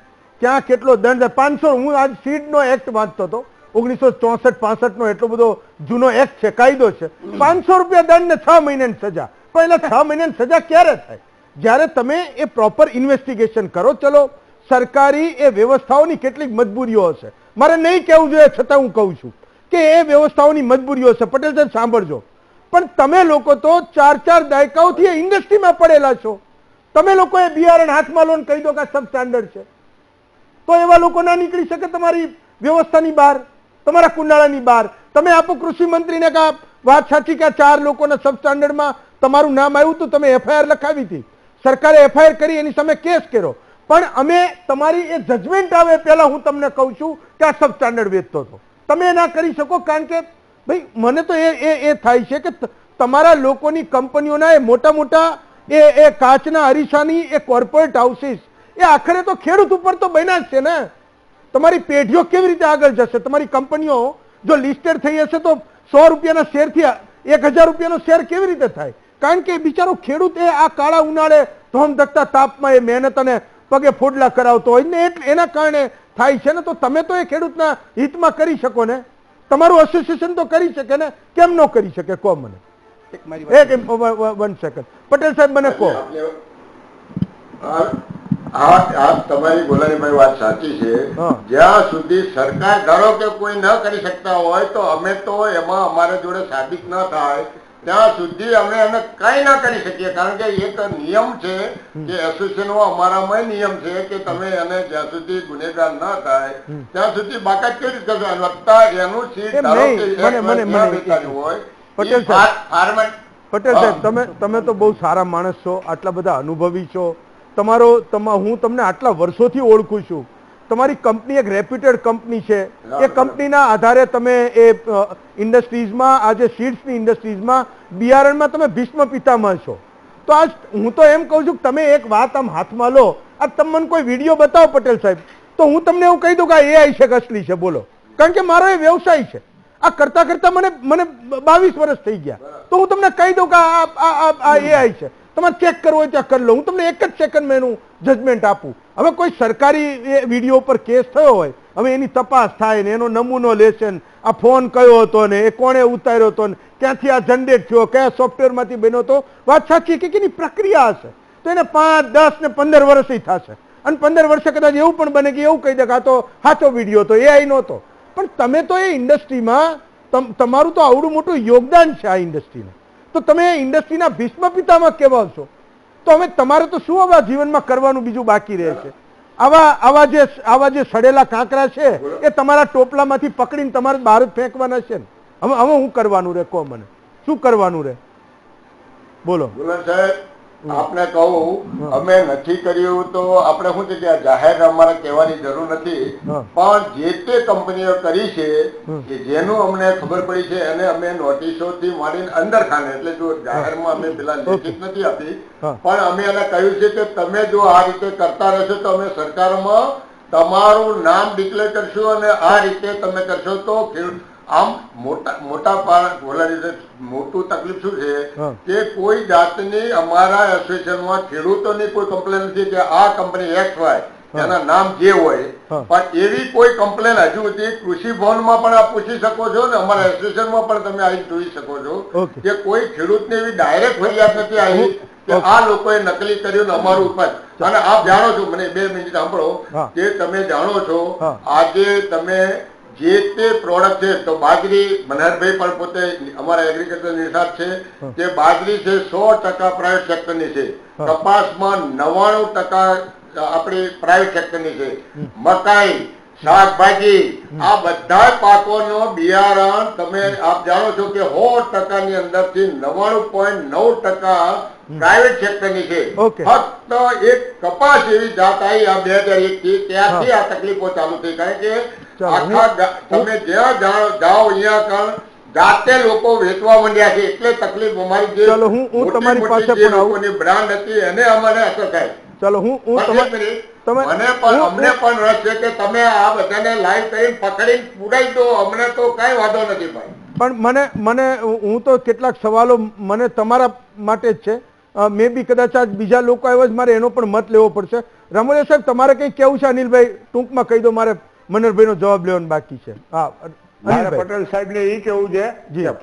ક્યાં કેટલો દંડ 500. હું આજ સીડનો એક્ટ વાંચતો હતો 1964-65 નો એટલો બધો જૂનો એક્ટ છે, કાયદો છે. 500 રૂપિયા દંડ ને 6 મહિનાની સજા. પણ એટલે 6 મહિનાની સજા ક્યારે થાય? જ્યારે તમે એ પ્રોપર ઇન્વેસ્ટિગેશન કરો. ચલો સરકારી એ વ્યવસ્થાઓની કેટલીક મજબૂરીઓ હશે, મારે નહીં કહેવું જોઈએ છતાં હું કહું છું કે એ વ્યવસ્થાઓની મજબૂરીઓ છે. પટેલ સાહેબ સાંભળજો, પણ તમે લોકો તો 4 દાયકાઓથી એ ઇન્ડસ્ટ્રીમાં પડેલા છો. તમે લોકો એ બિયારણ હાથમાં લો ને કહી દો કે સબ સ્ટાન્ડર્ડ છે તો એવા લોકો ના નીકળી શકે તમારી વ્યવસ્થાની બહાર, તમારા કુંડાળાની બહાર. તમે આપો કૃષિ મંત્રીને કે વાત સાચી કે 4 લોકોના સબ સ્ટાન્ડર્ડમાં તમારું નામ આવ્યું તો તમે એફઆઈઆર લખાવી હતી, સરકારે એફઆઈઆર કરી એની સામે કેસ કર્યો. પણ અમે તમારી એ જજમેન્ટ આવે પહેલા હું તમને કહું છું કે આ સબ સ્ટાન્ડર્ડ વેચતો હતો. તમે ના કરી શકો કારણ કે ભાઈ મને તો એ થાય છે કે તમારા લોકોની કંપનીઓના એ મોટા એ કાચના અરીસાની એ કોર્પોરેટ હાઉસીસ એ આખરે તો ખેડૂત ઉપર તો બન્યા જ છે ને. તમારી પેઢીઓ કેવી રીતે આગળ જશે? તમારી કંપનીઓ જો લિસ્ટેડ થઈ હશે તો 100 રૂપિયાના શેરથી 1000 રૂપિયાનો શેર કેવી રીતે થાય? કારણ કે બિચારો ખેડૂત એ આ કાળા ઉનાળે ધોમધકતા તાપમાં એ મહેનત અને પગે ફોડલા કરાવતો હોય ને એના કારણે થાય છે ને. તો તમે તો એ ખેડૂતના હિતમાં કરી શકો ને, તમારું એસોસિએશન તો કરી શકે ને, કેમ ન કરી શકે? કહો મને. એક 1 સેકન્ડ પટેલ સાહેબ મને કહો. તમારી ગોલાણીભાઈ વાત સાચી છે. જ્યાં સુધી સરકાર ધારો કે કોઈ ન કરી શકતા હોય તો અમે તો એમાં અમારા જોડે સાબિત ન થાય ત્યાં સુધી અમે એને કઈ ના કરી શકીએ. કારણ કે એક નિયમ છે કે એસોસિએશનમાં અમારામાં નિયમ છે કે તમે એને જ્યાં સુધી ગુનેગાર ન થાય ત્યાં સુધી બાકાત કેવી રીતે કરશો? વત્તા એનું સીટ ધારો કે હોય. પટેલ સાહેબ તમે તો બહુ સારા માણસ છો, આટલા બધા અનુભવી છો. હું તમને આટલા વર્ષોથી ઓળખું છું. તમારી કંપની એક રેપ્યુટેડ કંપની છે. એ કંપનીના આધારે તમે એ ઇન્ડસ્ટ્રીઝમાં આજે સીડ્સની ઇન્ડસ્ટ્રીઝમાં બિયારણમાં તમે ભીષ્મ પિતામહ છો. તો આજ હું તો એમ કહું છું કે તમે એક વાત આમ હાથમાં લો. આ તમે મને કોઈ વિડીયો બતાવો પટેલ સાહેબ તો હું તમને એવું કહી દઉં કે આ AI છે કે અસલી છે. બોલો. કારણ કે મારો એ વ્યવસાય છે. આ કરતા કરતા મને 22 વર્ષ થઈ ગયા. તો હું તમને કહી દઉં કે આ AI છે. તમારે ચેક કરવો હોય ત્યાં કરી લો. હું તમને 1 જ સેકન્ડમાં એનું જજમેન્ટ આપું. હવે કોઈ સરકારી વિડીયો પર કેસ થયો હોય, હવે એની તપાસ થાય ને એનો નમૂનો લેશે ને આ ફોન કયો હતો ને એ કોણે ઉતાર્યો હતો ને ક્યાંથી આ જનરેટ થયો, કયા સોફ્ટવેરમાંથી બન્યો હતો, વાત સાચી કે એની પ્રક્રિયા હશે તો એને 5, 10 ને 15 વર્ષથી થશે. અને 15 વર્ષે કદાચ એવું પણ બને કે એવું કહી દે કે આ તો સાચો વિડીયો હતો, AI નહોતો. પણ તમે તો એ ઇન્ડસ્ટ્રીમાં તમારું તો આવડું મોટું યોગદાન છે આ ઇન્ડસ્ટ્રીને. તો તમે ઇન્ડસ્ટ્રીના ભીષ્મ પિતામાં કેવા છો? તો હવે તમારે તો શું હવે જીવનમાં કરવાનું બીજું બાકી રહે છે? આવા જે સડેલા કાંકરા છે એ તમારા ટોપલામાંથી પકડીને તમારે બહાર જ ફેંકવાના છે ને. હવે હું કરવાનું રે? કહો મને શું કરવાનું રે? બોલો. સાહેબ આપને કહું અમે નથી કર્યું તો આપણે શું છે કે જાહેર અમારે કહેવાની જરૂર નથી. પણ જે તે કંપનીઓ કરી છે કે જેનું અમને ખબર પડી છે એને અમે નોટિસોથી માંડીને અંદર ખાને એટલે જો જાહેરમાં અમે પેલા લેખિત નથી આપી પણ અમે એને કહ્યું છે કે તમે જો આ રીતે કરતા રહેશો તો અમે સરકારમાં તમારું નામ ડિક્લેર કરશું અને આ રીતે તમે કરશો તો આમ મોટું તકલીફ શું છે કે કોઈ જાતની અમારા એસોસિએશનમાં ખેડૂતોની કોઈ કમ્પ્લેન નથી કે આ કંપની XY એના નામ જે હોય પણ એવી કોઈ કમ્પ્લેન હજુ સુધી કૃષિ ભવનમાં પણ આપ પૂછી શકો છો ને અમારા એસોસિએશનમાં પણ તમે આવી જોઈ શકો છો કે કોઈ ખેડૂતને એવી ડાયરેક્ટ ફરિયાદ નથી આવી કે આ લોકોએ નકલી કર્યું ને અમારું ઉપજ. અને આપ જાણો છો, મને 2 મિનિટ સાંભળો કે તમે જાણો છો આજે તમે જે તે પ્રોડક્ટ છે તો બાજરી મનહરભાઈ પણ પોતે અમારા એગ્રીકલ્ચર નિષ્ણાત છે કે બાજરી છે 100% પ્રાઇવેટ સેક્ટરની છે. કપાસમાં 99% આપણી પ્રાઇવેટ સેક્ટરની છે. મકાઈ, શાકભાજી આ બધા પાકોનો બિયારણ તમે આપ જાણો છો કે 100% ની અંદરથી 99.9% પ્રાઇવેટ સેક્ટરની છે. ફક્ત એક કપાસ એવી જાત આવી આ 2001 થી ત્યારથી આ તકલીફો ચાલુ થઈ. કારણ કે આખા તમે જ્યાં જાઓ અહીંયા જાતે લોકો વેચવા માંડ્યા છે એટલે તકલીફ અમારી જે તમારી પાસે લોકોની બ્રાન્ડ હતી એને અમારે અસર થાય. ચલો હું અમને પણ રસ છે કે તમે આ બધાને લાઈવ કરીને પકડીને પુરાઈ દો. અમને તો કઈ વાંધો નથી ભાઈ. પણ મને હું તો કેટલાક સવાલો મને તમારા માટે જ છે. મે બી કદાચ આજ બીજા લોકો આવ્યા મારે એનો પણ મત લેવો પડશે. રામોલિયા સાહેબ તમારે કઈ કેવું છે? અનિલભાઈ ટૂંકમાં કહી દો, મારે મનોહરભાઈ નો જવાબ લેવાનો બાકી છે. પટેલ સાહેબ ને એ કેવું છે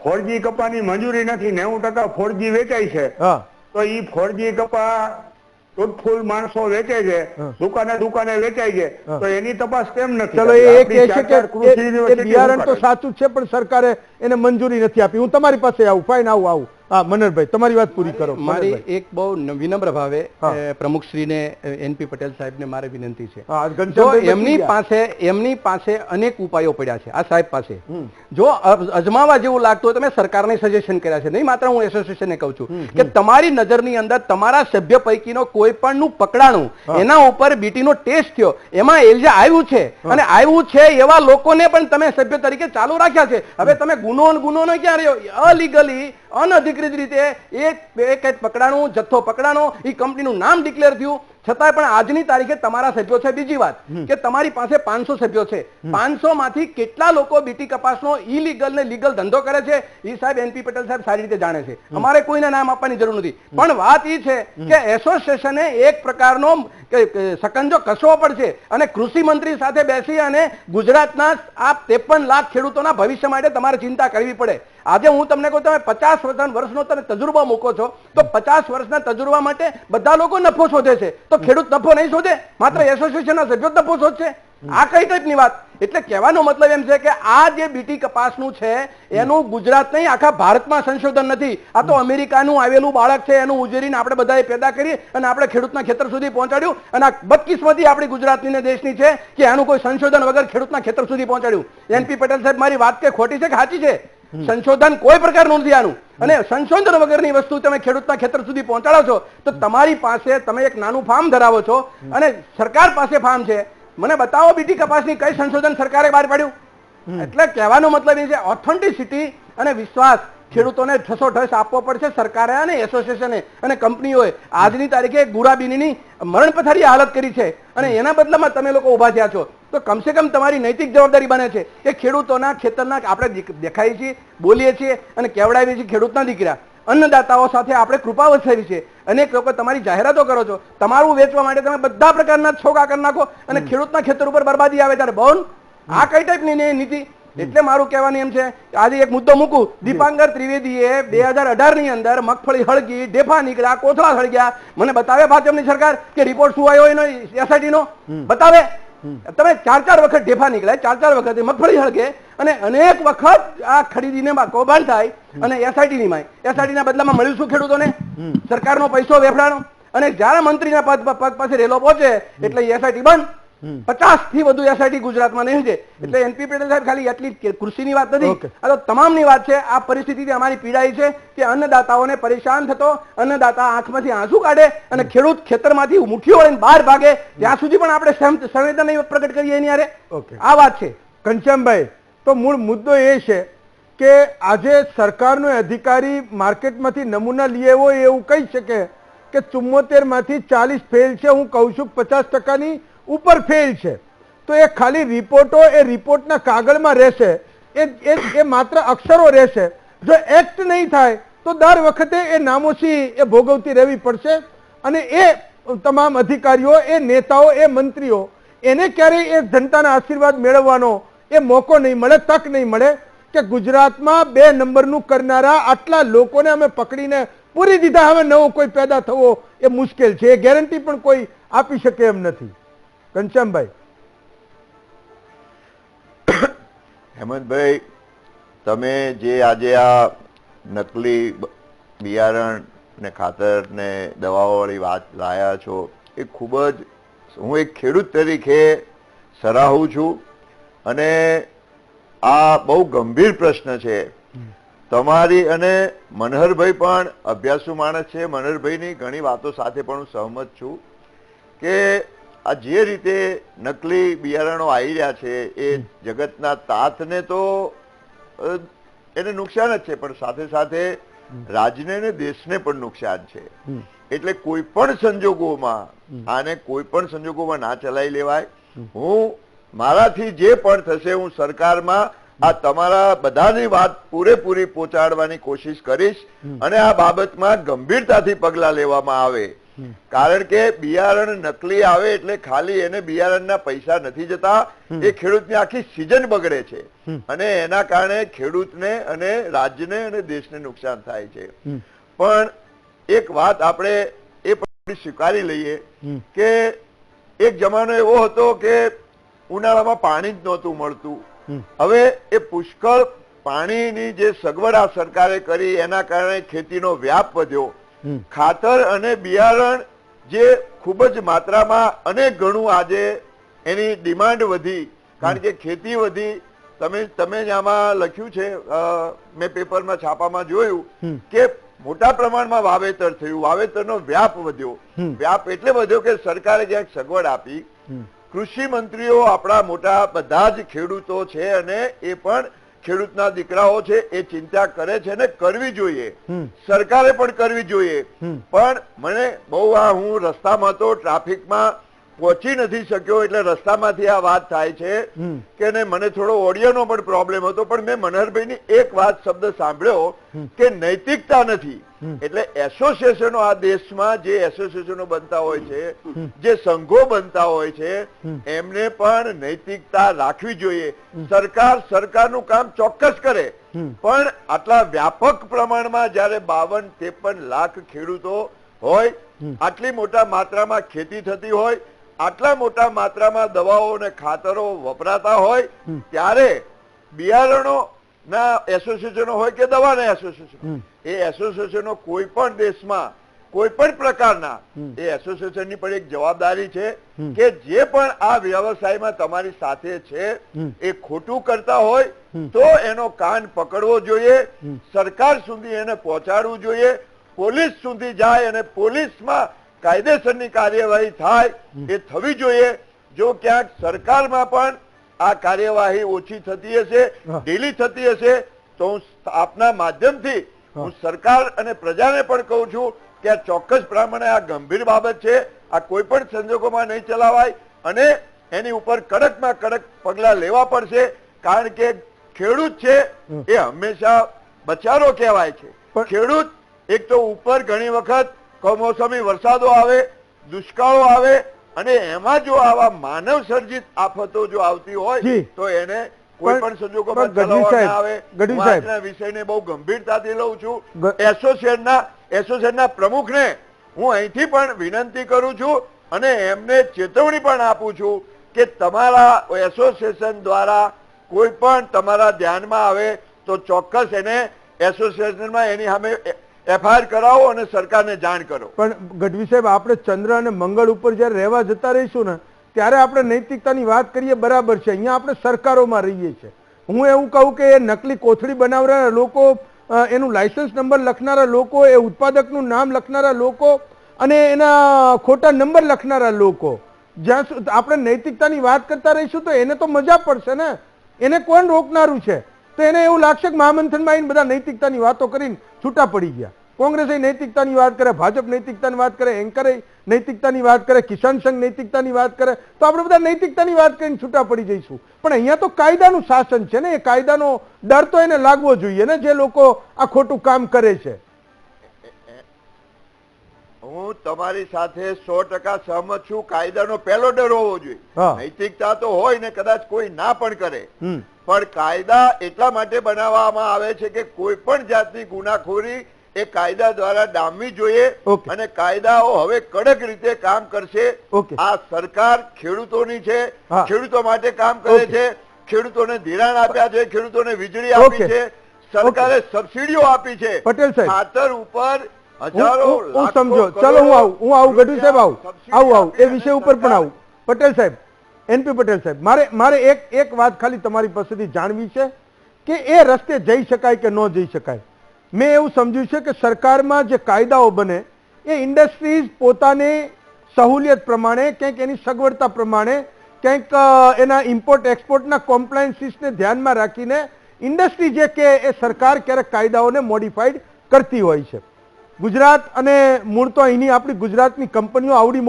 4G કપાની મંજૂરી નથી, 90% 4G વેચાય છે. તો ઈ 4G કપા ફૂલ માણસો વેચે છે, દુકાને વેચાય છે તો એની તપાસ કેમ નથી? ચલો એ કહે છે કે બિયારણ તો સાચું છે પણ સરકારે એને મંજૂરી નથી આપી. હું તમારી પાસે આવું. ફાઇન, આવું. હા મનહરભાઈ તમારી વાત પૂરી કરો. મારી એક બહુ વિનમ્ર ભાવે પ્રમુખશ્રીને NP પટેલ સાહેબને મારે વિનંતી છે. જો એમની પાસે અનેક ઉપાયો પડ્યા છે આ સાહેબ પાસે. જો અજમાવા જેવું લાગતું હોય તમે સરકારને સજેશન કર્યા છે, નહીં માત્ર હું એસોસિએશનને કહું છું કે તમારી નજરની અંદર તમારા સભ્ય પૈકીનો કોઈ પણ નું પકડાણું એના ઉપર બીટીનો ટેસ્ટ થયો, એમાં એલજે આવ્યું છે અને આવ્યું છે એવા લોકોને પણ તમે સભ્ય તરીકે ચાલુ રાખ્યા છે. હવે તમે ગુનો ક્યાં રહ્યો? અલીગલી અનધિકૃત રીતે એક પકડાણું, જથ્થો પકડાણો, એ કંપનીનું નામ ડિક્લેર થયું, છતાંય પણ આજની તારીખે તમારા સભ્યો છે. બીજી વાત કે તમારી પાસે 500 સભ્યો છે, 500 માંથી કેટલા લોકો બીટી કપાસનો ઇલીગલ ને લીગલ ધંધો કરે છે એ સાહેબ એનપી પટેલ સાહેબ સારી રીતે જાણે છે. અમારે કોઈને નામ આપવાની જરૂર નથી, પણ વાત એ છે કે એસોસિએશને એક પ્રકારનો સકંજો કસવો પડશે અને કૃષિ મંત્રી સાથે બેસી અને ગુજરાતના આ 53 લાખ ખેડૂતોના ભવિષ્ય માટે તમારે ચિંતા કરવી પડે. આજે હું તમને કહું, તમે 50 વર્ષનો તમે તજુર્બો મૂકો છો તો 50 વર્ષના તજુર્બા માટે બધા લોકો નફો શોધે છે, તો ખેડૂત નફો નહીં શોધે? માત્ર એસોસિએશનના સભ્યો નફો શોધશે? આ કઈ ટાઈપની વાત? એટલે કહેવાનો મતલબ એમ છે કે આ જે બીટી કપાસનું છે એનું ગુજરાત નહીં આખા ભારતમાં સંશોધન નથી. આ તો અમેરિકાનું આવેલું બાળક છે, એનું ઉજેરીને આપણે બધાએ પેદા કરી અને આપણે ખેડૂતના ખેતર સુધી પહોંચાડ્યું, અને આ બદકિસ્મતી આપણી ગુજરાતની ને દેશની છે કે આનું કોઈ સંશોધન વગર ખેડૂતના ખેતર સુધી પહોંચાડ્યું. એનપી પટેલ સાહેબ, મારી વાત કે ખોટી છે કે સાચી છે? સંશોધન કોઈ પ્રકારનું નથી આનું, અને સંશોધન વગરની વસ્તુ તમે ખેડૂતના ખેતર સુધી પહોંચાડો છો તો તમારી પાસે તમે એક નાનું ફાર્મ ધરાવો છો અને સરકાર પાસે ફાર્મ છે. મને બતાવો બીટી કપાસની કઈ સંશોધન સરકારે બહાર પાડ્યું? એટલે કહેવાનો મતલબ એ છે ઓથેન્ટિસિટી અને વિશ્વાસ ખેડૂતોને ઠસોઠસ આપવો પડશે સરકારે અને એસોસિએશને અને કંપનીઓએ. આજની તારીખે ગુરાબીનીની મરણ પથારી હાલત કરી છે અને એના બદલામાં તમે લોકો ઉભા થયા છો, તો કમસે કમ તમારી નૈતિક જવાબદારી બને છે કે ખેડૂતોના ખેતરના આપણે દેખાઈએ છીએ, બોલીએ છીએ અને કહેવડાવીએ છીએ ખેડૂતના દીકરા. અન્નદાતાઓ સાથે આપણે કૃપા વસાવી છે. અનેક લોકો તમારી જાહેરાતો કરો છો, તમારું વેચવા માટે તમે બધા પ્રકારના છોકા કરી નાખો અને ખેડૂતના ખેતર ઉપર બરબાદી આવે ત્યારે બહુ આ કઈ ટાઈપની નીતિ? એટલે મારું કહેવાનું એમ છે, આજે એક મુદ્દો મૂકું. દીપાંકર ત્રિવેદીએ 2018 ની અંદર મગફળી હળગી, ઢેફા નીકળ્યા, કોથળા હળગ્યા. મને બતાવે ભાજપની સરકાર કે રિપોર્ટ શું આવ્યો એનો એસઆઈટી નો? બતાવે. તમે 4 વખત ઢેફા નીકળ્યા, 4 વખત મગફળી હળગે અને અનેક વખત આ ખરીદીને કૌભાંડ થાય અને એસઆઈટી ની એસઆઈટી ના બદલામાં મળ્યું શું ખેડૂતોને? સરકારનો પૈસો વેફડાનો. અને જયારે મંત્રીના પગ પાસે રેલો પહોંચે એટલે એસઆઈટી બંધ. 50 થી વધુ એસઆઈટી ગુજરાતમાં નહીં છે. એટલે એનપી પટેલ સાહેબ ખાલી એટલી કૃષિની વાત નથી, આ તો તમામની વાત છે. આ પરિસ્થિતિથી અમારી પીડાઈ છે કે અન્નદાતાઓને પરેશાન થતો, અન્નદાતા આંખમાંથી આંસુ કાઢે અને ખેડૂત ખેતરમાંથી મુઠ્ઠીઓ વળીને બહાર ભાગે ત્યાં સુધી પણ આપણે સંવેદના પ્રગટ કરીએ એની હારે. આ વાત છે. ઘનશ્યામભાઈ, તો મૂળ મુદ્દો એ છે કે આજે સરકારનો અધિકારી માર્કેટમાંથી નમૂના લઈ આવ્યો એવું કહી શકે કે 74 માંથી 40 ફેલ છે. હું કહું છું 50% ઉપર ફેલ છે. તો એ ખાલી રિપોર્ટો, એ રિપોર્ટના કાગળમાં રહેશે, એ માત્ર અક્ષરો રહેશે. જો એક્ટ નહીં થાય તો દર વખતે એ નામોશી એ ભોગવતી રહેવી પડશે અને એ તમામ અધિકારીઓ, એ નેતાઓ, એ મંત્રીઓ એને ક્યારેય એ જનતાના આશીર્વાદ મેળવવાનો એ મોકો નહીં મળે, તક નહીં મળે કે ગુજરાતમાં 2 નંબરનું કરનારા આટલા લોકોને અમે પકડીને પૂરી દીધા, હવે નવો કોઈ પેદા થવો એ મુશ્કેલ છે. એ ગેરંટી પણ કોઈ આપી શકે એમ નથી. ઘનશ્યામભાઈ. હેમંતભાઈ, તમે જે આજે આ નકલી બિયારણ ને ખાતર ને દવાઓ વાળી વાત લાયા છો એ ખૂબ જ હું એક ખેડૂત તરીકે સરાહું છું અને આ બહુ ગંભીર પ્રશ્ન છે તમારી. અને મનહરભાઈ પણ અભ્યાસુ માણસ છે. મનહરભાઈની ઘણી વાતો સાથે પણ હું સહમત છું કે આ જે રીતે નકલી બિયારણો આવી રહ્યા છે એ જગતના તાતને તો એને નુકસાન જ છે, પણ સાથે સાથે રાજ્યને ને દેશને પણ નુકસાન છે. એટલે કોઈ પણ સંજોગોમાં આને કોઈ પણ સંજોગોમાં ના ચલાવી લેવાય. હું મારાથી જે પણ થશે હું સરકારમાં આ તમારા બધાની વાત પૂરેપૂરી પહોંચાડવાની કોશિશ કરીશ અને આ બાબતમાં ગંભીરતાથી પગલાં લેવામાં આવે. કારણ કે બિયારણ નકલી આવે એટલે ખાલી એને બિયારણના પૈસા નથી જતા, એ ખેડૂતની આખી સિઝન બગડે છે અને એના કારણે ખેડૂતને અને રાજ્યને અને દેશને નુકસાન થાય છે. પણ એક વાત આપણે એ પણ સ્વીકારી લઈએ કે એક જમાનો એવો હતો કે ઉનાળામાં પાણી જ નહોતું મળતું. હવે એ પુષ્કળ પાણીની જે સગવડ આ સરકારે કરી એના કારણે ખેતીનો વ્યાપ વધ્યો. ખાતર અને બિયારણ જે ખૂબ જ માત્રામાં અનેક ગણું આજે એની ડિમાન્ડ વધી, કારણ કે ખેતી વધી. તમે આમાં લખ્યું છે, મેં પેપરમાં છાપામાં જોયું કે મોટા પ્રમાણમાં વાવેતર થયું, વાવેતરનો વ્યાપ વધ્યો. વ્યાપ એટલે વધ્યો કે સરકારે ક્યાંક સગવડ આપી. કૃષિ મંત્રીઓ આપણા મોટા બધા જ ખેડૂતો છે અને એ પણ ખેડૂતના દીકરાઓ છે એ ચિંતા કરે છે ને કરવી જોઈએ, સરકારે પણ કરવી જોઈએ. પણ મને બહુ હું રસ્તામાં તો ટ્રાફિકમાં પહોંચી નથી શક્યો એટલે રસ્તામાંથી આ વાત થાય છે કે મને થોડો ઓડિયોનો પણ પ્રોબ્લેમ હતો, પણ મેં મનહરભાઈની એક વાત શબ્દ સાંભળ્યો કે નૈતિકતા નથી. એટલે એસોસિએશનો આ દેશમાં જે એસોસિએશનો બનતા હોય છે, જે સંઘો બનતા હોય છે, એમને પણ નૈતિકતા રાખવી જોઈએ. સરકારનું કામ ચોક્કસ કરે, પણ આટલા વ્યાપક પ્રમાણમાં જયારે 52-53 લાખ ખેડૂતો હોય, આટલી મોટા માત્રામાં ખેતી થતી હોય, આટલા મોટા માત્રામાં દવાઓ અને ખાતરો વપરાતા હોય, ત્યારે બિયારણો ના એસોસિએશનો હોય કે દવાના એસોસિએશનો, એ એસોસિએશનો કોઈ પણ દેશમાં કોઈ પણ પ્રકારના એ એસોસિએશનની પણ એક જવાબદારી છે કે જે પણ આ વ્યવસાયમાં તમારી સાથે છે એ ખોટું કરતા હોય તો એનો કાન પકડવો જોઈએ, સરકાર સુધી એને પહોંચાડવું જોઈએ, પોલીસ સુધી જાય અને પોલીસમાં કાયદેસરની કાર્યવાહી થાય એ થવી જોઈએ. જો ક્યાંક સરકારમાં પણ આ કાર્યવાહી ઓછી થતી હશે, ઢીલી થતી હશે, તો હું આપના માધ્યમથી હું સરકાર અને પ્રજાને પણ કહું છું કે આ ચોક્કસ પ્રમાણે આ ગંભીર બાબત છે, આ કોઈ પણ સંજોગોમાં નહીં ચલાવાય અને એની ઉપર કડકમાં કડક પગલા લેવા પડશે. કારણ કે ખેડૂત છે એ હંમેશા બચારો કહેવાય છે. ખેડૂત એક તો ઉપર ઘણી વખત કમોસમી વરસાદો આવે, દુષ્કાળો આવે, અને એમાં જો આવા માનવ સર્જિત આફતો જો આવતી હોય તો એને કોઈ પણ સંજોગોમાં ચલાવવામાં આવે. આજના વિષયને બહુ ગંભીરતાથી લઉં છું. એસોસિએશનના પ્રમુખને હું અહીંથી પણ વિનંતી કરું છું અને એમને ચેતવણી પણ આપું છું કે તમારા એસોસિએશન દ્વારા કોઈ પણ તમારા ધ્યાનમાં આવે તો ચોક્કસ એને એસોસિએશનમાં એની સામે FIR કરાવો અને સરકારને જાણ કરો. પણ ગઢવી સાહેબ, આપણે ચંદ્ર અને મંગળ ઉપર જયારે રહેવા જતા રહીશું ને ત્યારે આપણે નૈતિકતાની વાત કરીએ બરાબર છે, અહીંયા આપણે સરકારોમાં રહીએ છીએ. હું એવું કહું કે એ નકલી કોથળી બનાવનારા લોકો, એનું લાયસન્સ નંબર લખનારા લોકો, એ ઉત્પાદકનું નામ લખનારા લોકો અને એના ખોટા નંબર લખનારા લોકો, જ્યાં આપણે નૈતિકતાની વાત કરતા રહીશું તો એને તો મજા પડશે ને, એને કોણ રોકનારું છે? તો એને એવું લાગશે કે મહામંથનમાં આવીને બધા નૈતિકતાની વાતો કરીને છૂટા પડી ગયા. કોંગ્રેસે નૈતિકતાની વાત કરે, ભાજપ નૈતિકતાની વાત કરે, એન્કરે નૈતિકતાની વાત કરે, કિસાન સંઘ નૈતિકતાની વાત કરે, તો આપણે બધા નૈતિકતાની વાત કરીને છૂટા પડી જઈશું. પણ અહીંયા તો કાયદાનું શાસન છે ને, એ કાયદાનો ડર તો એને લાગવો જોઈએ ને, જે લોકો આ ખોટું કામ કરે છે. હું તમારી સાથે 100% સહમત છું. કાયદાનો પહેલો ડર હોવો જોઈએ. નૈતિકતા તો હોય ને કદાચ કોઈ ના પણ કરે, પણ કાયદા એટલા માટે બનાવવામાં આવે છે કે કોઈ પણ જાતની ગુનાખોરી એ કાયદા દ્વારા ડામવી જોઈએ અને કાયદાઓ હવે કડક રીતે કામ કરશે. આ સરકાર ખેડૂતોની છે, ખેડૂતો માટે કામ કરે છે, ખેડૂતોને ધિરાણ આપ્યા છે, ખેડૂતોને વીજળી આપી છે, સરકારે સબસિડીઓ આપી છે, પટેલ સાહેબ ખાતર ઉપર હજારો સમજો. ચલો હું આવું ગઢવી સાહેબ, આવું એ વિષય ઉપર પણ આવું. પટેલ સાહેબ, NP પટેલ સાહેબ, મારે એક વાત ખાલી તમારી પાસેથી જાણવી છે કે એ રસ્તે જઈ શકાય કે ન જઈ શકાય. મેં એવું સમજ્યું છે કે સરકારમાં જે કાયદાઓ બને એ ઇન્ડસ્ટ્રીઝ પોતાની સહુલિયત પ્રમાણે, ક્યાંક એની સગવડતા પ્રમાણે, ક્યાંક એના ઇમ્પોર્ટ એક્સપોર્ટના કોમ્પ્લાયન્સીસને ધ્યાનમાં રાખીને ઇન્ડસ્ટ્રી જે કે એ સરકાર ક્યારેક કાયદાઓને મોડિફાઈડ કરતી હોય છે. ગુજરાત અને મૂળ તો અહીંની આપણી ગુજરાતની કંપનીઓ આવડી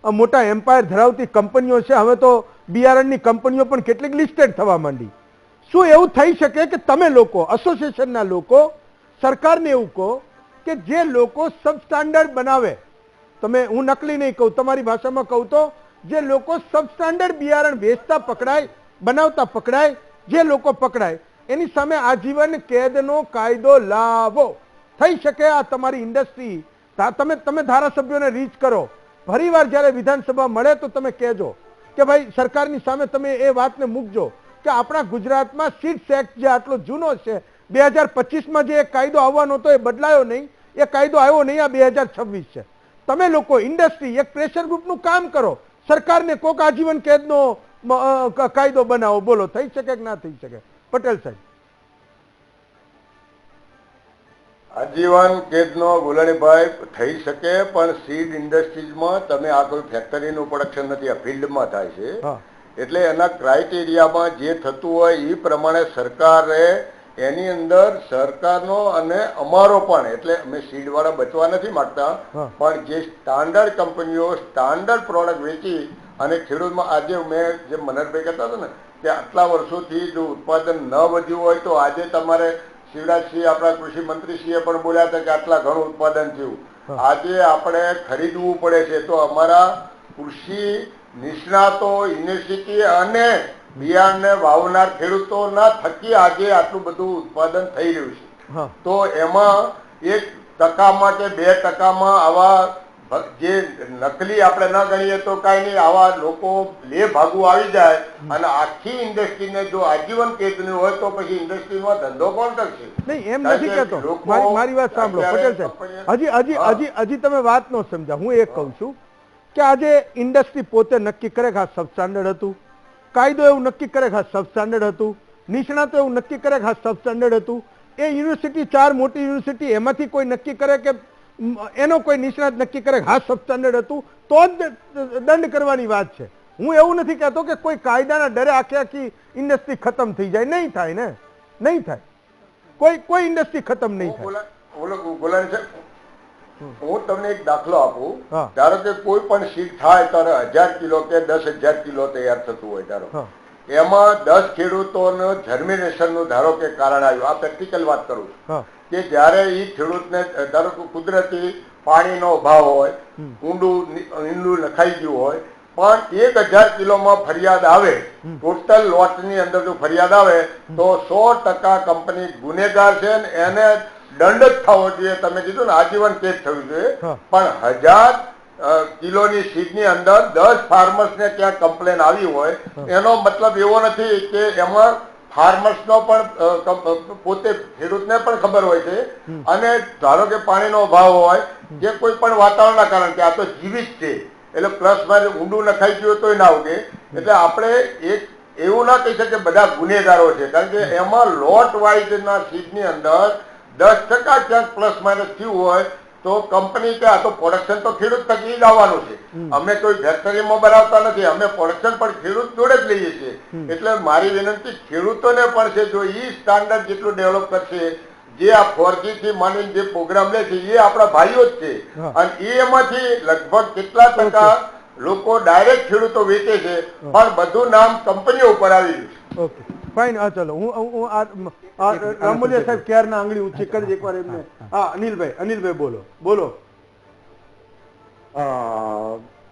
મોટા એમ્પાયર ધરાવતી કંપનીઓ છે. હવે તો બિયારણની કંપનીઓ પણ કેટલીક લિસ્ટેડ થવા માંડી. શું એવું થઈ શકે કે તમે લોકો, એસોસિએશનના લોકો, સરકારને એવું કહો કે જે લોકો સબસ્ટાન્ડર્ડ બનાવે, તમે, હું નકલી નહીં કહું, તમારી ભાષામાં કહું તો જે લોકો સબસ્ટાન્ડર્ડ બિયારણ વેચતા પકડાય, બનાવતા પકડાય, જે લોકો પકડાય એની સામે આજીવન કેદનો કાયદો લાવો. થઈ શકે આ તમારી ઇન્ડસ્ટ્રી, તમે ધારાસભ્યોને રીચ કરો, ફરીવાર જ્યારે વિધાનસભા મળે તો તમે કહેજો કે ભાઈ સરકારની સામે તમે એ વાતને મૂકજો કે આપણા ગુજરાતમાં સીડ્સ એક્ટ જે આટલો જૂનો છે, 2025માં જે એક કાયદો આવવાનો હતો એ બદલાયો નહીં, એ કાયદો આવ્યો નહીં, આ 2026 છે. તમે લોકો ઇન્ડસ્ટ્રી એક પ્રેશર ગ્રુપનું કામ કરો, સરકારને કોક આજીવન કેદનો કાયદો બનાવો. બોલો, થઈ શકે કે ના થઈ શકે? પટેલ સાહેબ. આજીવન કેદનો ગુલાણીભાઈ થઈ શકે, પણ સીડ ઇન્ડસ્ટ્રીઝમાં તમે આ કોઈ ફેક્ટરીનું પ્રોડક્શન નથી, આ ફિલ્ડમાં થાય છે. એટલે એના ક્રાઇટેરિયામાં જે થતું હોય એ પ્રમાણે સરકારે એની અંદર સરકારનો અને અમારો પણ, એટલે અમે સીડવાળા બચવા નથી માંગતા, પણ જે સ્ટાન્ડર્ડ કંપનીઓ સ્ટાન્ડર્ડ પ્રોડક્ટ વેચી અને ખેડૂતમાં આજે મેં જે મનહરભાઈ કહેતા હતા ને કે આટલા વર્ષોથી જો ઉત્પાદન ન વધ્યું હોય તો આજે તમારે શિવરાજસિંહ આપણા કૃષિ મંત્રીશ્રીએ પણ બોલ્યા હતા કે આટલા ઘણું ઉત્પાદન થયું. આજે આપણે ખરીદવું પડે છે. તો અમારા કૃષિ નિષ્ણાતો, યુનિવર્સિટી અને બિયારણને વાવનાર ખેડૂતોના થકી આજે આટલું બધું ઉત્પાદન થઈ રહ્યું છે. તો એમાં 1% કે 2% આવા જે નકલી આપણે ન ગણીએ તો કઈ નહીં, આવા લોકો લે ભાગુ આવી જાય અને આખી ઇન્ડસ્ટ્રીને જો આજીવન કેદની હોય તો પછી ઇન્ડસ્ટ્રીમાં ધંધો કોણ કરશે? નહીં, એમ નથી કહેતો. મારી વાત સાંભળો પટેલ સાહેબ, હજી તમે વાત ન સમજ્યા. હું એક કહું છું કે આજે ઇન્ડસ્ટ્રી પોતે નક્કી કરે કે આ સબસ્ટાન્ડર્ડ હતું, કાયદો એવું નક્કી કરે કે આ સબસ્ટાન્ડર્ડ હતું, નિષ્ણાતો એવું નક્કી કરે કે આ સબસ્ટાન્ડર્ડ હતું. એ યુનિવર્સિટી 4 મોટી યુનિવર્સિટી એમાંથી કોઈ નક્કી કરે કે એનો કોઈ નિષ્ણાત નક્કી કરે હા સબસ્ટાન્ડર્ડ હતું તો જ દંડ કરવાની વાત છે. હું એવું નથી કહેતો કે કોઈ કાયદાના ડરે આખી ઇન્ડસ્ટ્રી ખતમ થઈ જાય. નહીં થાય ને, નહીં થાય. કોઈ ઇન્ડસ્ટ્રી ખતમ નહીં થાય. હું તમને એક દાખલો આપું. ધારો કે કોઈ પણ સીડ થાય ત્યારે 1000 કિલો કે 10,000 કિલો તૈયાર થતું હોય, ધારો એમાં 10 ખેડૂતોનું જર્મિનેશનનું ધારો કે કારણ આવ્યું. આ પ્રેક્ટિકલ વાત કરું છું કે જયારે એ ખેડૂતને ધારો કે કુદરતી પાણીનો અભાવ હોય, ઊંડું નખાઈ ગયું હોય, પણ 1000 કિલોમાં ફરિયાદ આવે, ટોટલ લોટની અંદર જો ફરિયાદ આવે તો 100% કંપની ગુનેગાર છે ને એને દંડ જ થવો જોઈએ. તમે કીધું ને આજીવન કેદ થવું જોઈએ, પણ 1000 કિલોની સીડની અંદર 10 ફાર્મર્સને ક્યાંક કમ્પ્લેન આવી હોય એનો મતલબ એવો નથી કે એમાં ફાર્મર્સનો પણ પોતે ખેડૂતને પણ ખબર હોય છે અને ધારો કે પાણીનો અભાવ હોય કે કોઈ પણ વાતાવરણના કારણે કે આ તો જીવિત છે એટલે પ્લસ માઇનસ ઊંડું નખાઈ ગયું તોય ના ઉગે. એટલે આપણે એક એવું ના કહી શકીએ બધા ગુનેગારો છે, કારણ કે એમાં લોટ વાઇઝના સીડની અંદર 10% ક્યાંક પ્લસ માઇનસ થયું હોય તો કંપની કે આ તો પ્રોડક્શન તો ખેડૂત થકી જ આવવાનું છે. અમે કોઈ ફેક્ટરીમાં બનાવતા નથી, અમે પ્રોડક્શન પણ ખેડૂત જોડે જ લઈએ છીએ. એટલે મારી વિનંતી ખેડૂતોને પણ છે, જો ઈ સ્ટાન્ડર્ડ જેટલું ડેવલપ કરશે, જે આ 4G થી માંડીને જે પ્રોગ્રામ લે છે એ આપણા ભાઈઓ જ છે અને એમાંથી લગભગ કેટલા ટકા લોકો ડાયરેક્ટ ખેડૂતો વેચે છે પણ બધું નામ કંપનીઓ ઉપર આવી ગયું છે. Okay fine. હા ચલો હું રામોલિયા સાહેબ ક્યારના આંગળી ઊંચી કરી એકવાર એમને. હા અનિલભાઈ બોલો.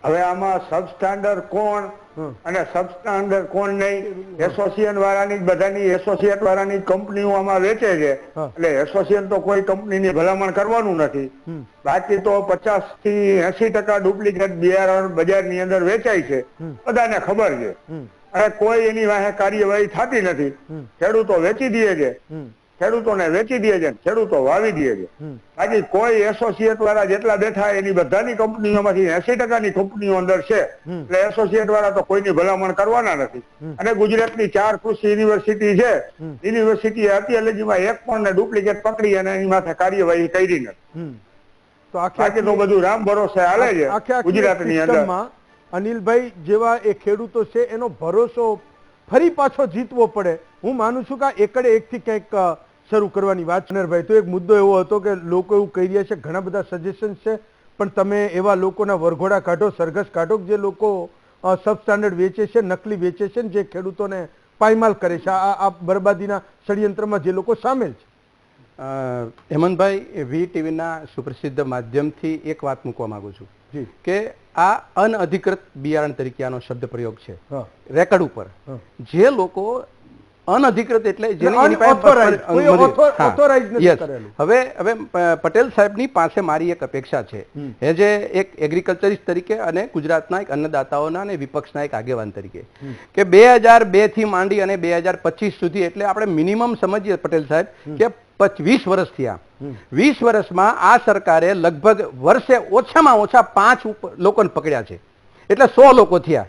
હવે આમાં સબસ્ટાન્ડર્ડ કોણ અને સબસ્ટાન્ડર્ડ કોણ નહીં, એસોસિએશન વાળાની બધાની એસોસિએટ વાળાની કંપનીઓ આમાં વેચે છે એટલે એસોસિએશન તો કોઈ કંપનીની ભલામણ કરવાનું નથી. બાકી તો 50 થી 80% ડુપ્લિકેટ બિયારણ બજારની અંદર વેચાય છે, બધાને ખબર છે અને કોઈ એની વાહે કાર્યવાહી થતી નથી. ખેડૂતો વેચી દે છે, ખેડૂતોને વેચી દે છે, ખેડૂતો વાવી દે છે. બાકી કોઈ એસોસિએટ વાળા જેટલા બેઠા એની બધાની કંપનીઓમાંથી 80% કંપનીઓ અંદર છે એટલે એસોસિએટ વાળા તો કોઈની ભલામણ કરવાના નથી. અને ગુજરાતની 4 કૃષિ યુનિવર્સિટી છે, યુનિવર્સિટીએ અત્યાર લગીમાં એક પણ ડુપ્લિકેટ પકડી અને એની માથે કાર્યવાહી કરી નથી. તો બાકી તો બધું રામ ભરોસે હાલે છે ગુજરાતની અંદર. અનિલભાઈ જેવા એ ખેડૂતો છે એનો ભરોસો ફરી પાછો જીતવો પડે. હું માનું છું કે એકડે એકથી કંઈક શરૂ કરવાની વાત. ભાઈ તો એક મુદ્દો એવો હતો કે લોકો એવું કહી રહ્યા છે, ઘણા બધા સજેશન છે, પણ તમે એવા લોકોના વરઘોડા કાઢો, સરઘસ કાઢો જે લોકો સબસ્ટાન્ડર્ડ વેચે છે, નકલી વેચે છે, જે ખેડૂતોને પાયમાલ કરે છે, આ બરબાદીના ષડયંત્રમાં જે લોકો સામેલ છે. હેમંતભાઈ, VTVના સુપ્રસિદ્ધ માધ્યમથી એક વાત મૂકવા માંગુ છું કે આ અનઅધિકૃત બિયારણ તરીકે આનો શબ્દ પ્રયોગ છે રેકર્ડ ઉપર. જે લોકો અનઅધિકૃત એટલે હવે પટેલ સાહેબની પાસે મારી એક અપેક્ષા છે, એ જે એક એગ્રીકલ્ચરિસ્ટ તરીકે અને ગુજરાતના એક અન્નદાતાઓના અને વિપક્ષના એક આગેવાન તરીકે કે 2002 થી માંડી અને 2025 સુધી એટલે આપણે મિનિમમ સમજીએ પટેલ સાહેબ કે 20 વર્ષ થયા. 20 વર્ષમાં આ સરકારે લગભગ વર્ષે ઓછામાં ઓછા 5 લોકોને પકડ્યા છે, એટલે 100 લોકો થયા.